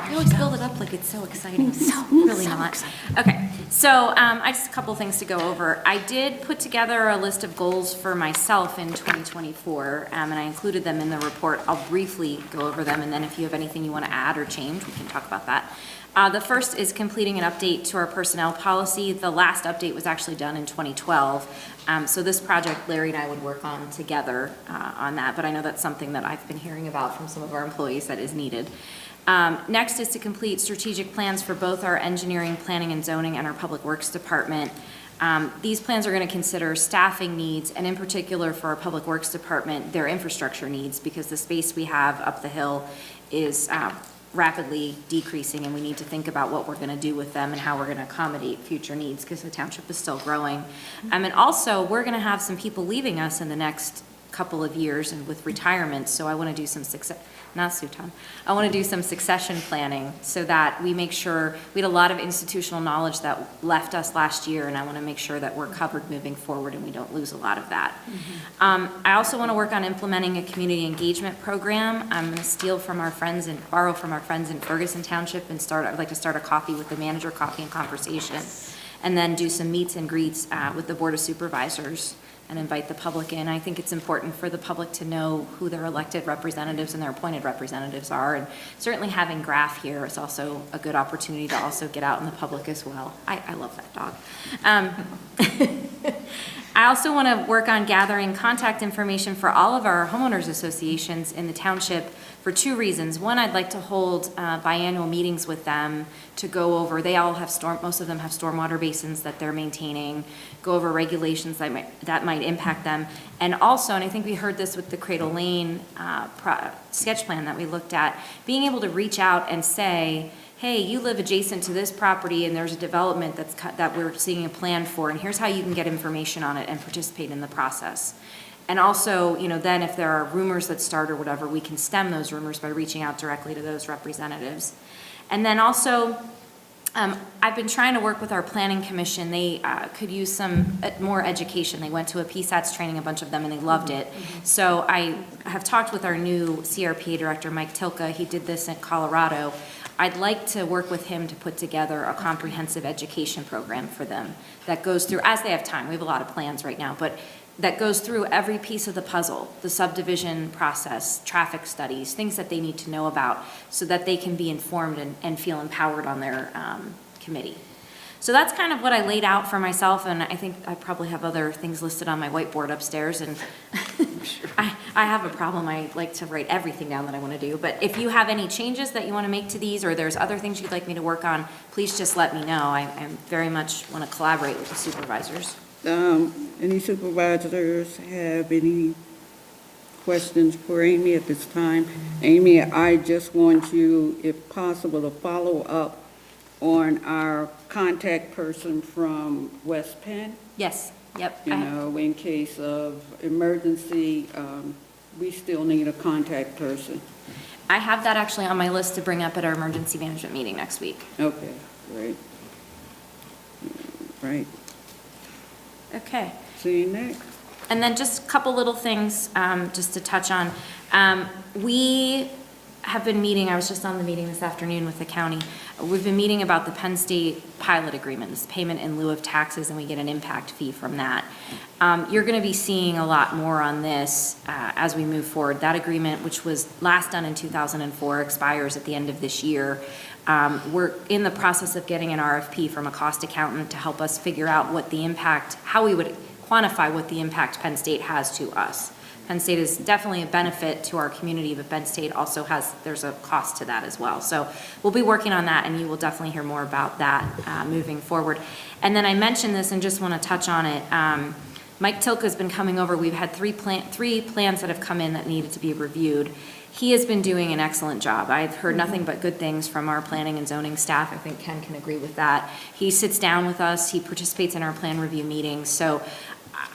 You always build it up like it's so exciting. Really not. Okay, so I just a couple things to go over. I did put together a list of goals for myself in 2024, and I included them in the report. I'll briefly go over them, and then if you have anything you want to add or change, we can talk about that. The first is completing an update to our personnel policy. The last update was actually done in 2012. So this project, Larry and I would work on together on that, but I know that's something that I've been hearing about from some of our employees that is needed. Next is to complete strategic plans for both our engineering, planning and zoning, and our public works department. These plans are going to consider staffing needs, and in particular for our public works department, their infrastructure needs, because the space we have up the hill is rapidly decreasing, and we need to think about what we're going to do with them and how we're going to accommodate future needs, because the township is still growing. And also, we're going to have some people leaving us in the next couple of years and with retirement, so I want to do some I want to do some succession planning so that we make sure, we had a lot of institutional knowledge that left us last year, and I want to make sure that we're covered moving forward and we don't lose a lot of that. I also want to work on implementing a community engagement program. I'm going to steal from our friends and borrow from our friends in Ferguson Township and I'd like to start a coffee with the manager, coffee and conversation. and then do some meets and greets with the Board of Supervisors and invite the public in. I think it's important for the public to know who their elected representatives and their appointed representatives are, and certainly having Graf here is also a good opportunity to also get out in the public as well. I love that dog. I also want to work on gathering contact information for all of our homeowners associations in the township for two reasons. One, I'd like to hold biannual meetings with them to go over, they all have most of them have stormwater basins that they're maintaining, go over regulations that might impact them. And also, and I think we heard this with the Cradle Lane sketch plan that we looked at, being able to reach out and say, hey, you live adjacent to this property and there's a development that we're seeing a plan for, and here's how you can get information on it and participate in the process. And also, you know, then if there are rumors that start or whatever, we can stem those rumors by reaching out directly to those representatives. And then also, I've been trying to work with our planning commission. They could use some more education. They went to a PSATS training, a bunch of them, and they loved it. So I have talked with our new CRPA director, Mike Tilka. He did this in Colorado. I'd like to work with him to put together a comprehensive education program for them that goes through, as they have time, we have a lot of plans right now, but that goes through every piece of the puzzle, the subdivision process, traffic studies, things that they need to know about so that they can be informed and feel empowered on their committee. So that's kind of what I laid out for myself, and I think I probably have other things listed on my whiteboard upstairs, and I have a problem. I like to write everything down that I want to do, but if you have any changes that you want to make to these, or there's other things you'd like me to work on, please just let me know. I very much want to collaborate with the supervisors. Any supervisors have any questions for Amy at this time? Amy, I just want you, if possible, to follow up on our contact person from West Penn. Yes, yep. You know, in case of emergency, we still need a contact person. I have that actually on my list to bring up at our emergency management meeting next week. Okay, great. Right. Okay. See you next. And then just a couple little things just to touch on. We have been meeting, I was just on the meeting this afternoon with the county. We've been meeting about the Penn State pilot agreement, this payment in lieu of taxes, and we get an impact fee from that. You're going to be seeing a lot more on this as we move forward. That agreement, which was last done in 2004, expires at the end of this year. We're in the process of getting an RFP from a cost accountant to help us figure out what the impact, how we would quantify what the impact Penn State has to us. Penn State is definitely a benefit to our community, but Penn State also has, there's a cost to that as well. So we'll be working on that, and you will definitely hear more about that moving forward. And then I mentioned this and just want to touch on it. Mike Tilka has been coming over. We've had three plans that have come in that needed to be reviewed. He has been doing an excellent job. I've heard nothing but good things from our planning and zoning staff. I think Ken can agree with that. He sits down with us. He participates in our plan review meetings. So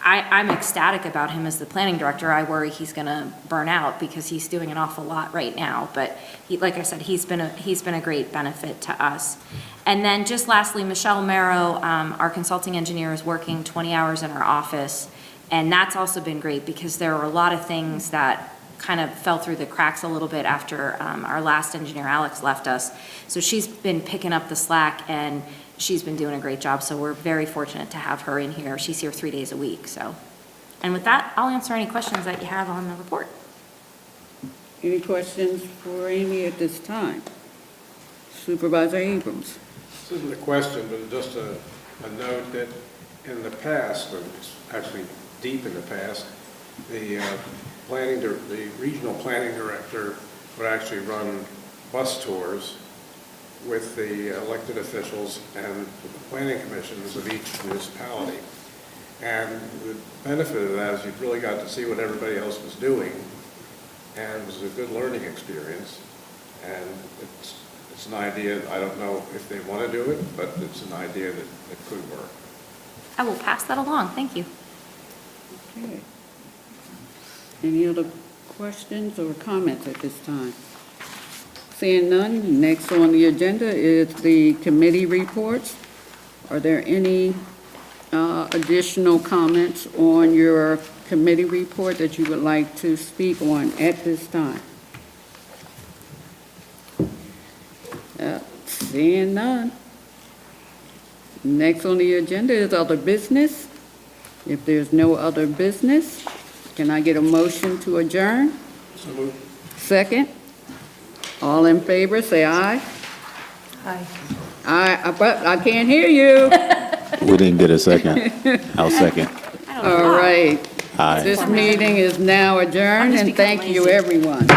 I'm ecstatic about him as the planning director. I worry he's going to burn out because he's doing an awful lot right now. But he, like I said, he's been a great benefit to us. And then just lastly, Michelle Marrow, our consulting engineer, is working 20 hours in our office. And that's also been great because there were a lot of things that kind of fell through the cracks a little bit after our last engineer, Alex, left us. So she's been picking up the slack, and she's been doing a great job. So we're very fortunate to have her in here. She's here 3 days a week. So, and with that, I'll answer any questions that you have on the report. Any questions for Amy at this time? Supervisor Abrams. This isn't a question, but just a note that in the past, or actually deep in the past, the regional planning director would actually run bus tours with the elected officials and the planning commissions of each municipality. And the benefit of that is you really got to see what everybody else was doing, and it was a good learning experience. And it's an idea, I don't know if they want to do it, but it's an idea that could work. I will pass that along. Thank you. Okay. Any other questions or comments at this time? Seeing none, next on the agenda is the committee reports. Are there any additional comments on your committee report that you would like to speak on at this time? Seeing none, Next on the agenda is other business. If there's no other business, can I get a motion to adjourn? Second? All in favor, say aye. Aye. Aye, but I can't hear you. We didn't get a second. I'll second. All right. Aye. This meeting is now adjourned, and thank you, everyone.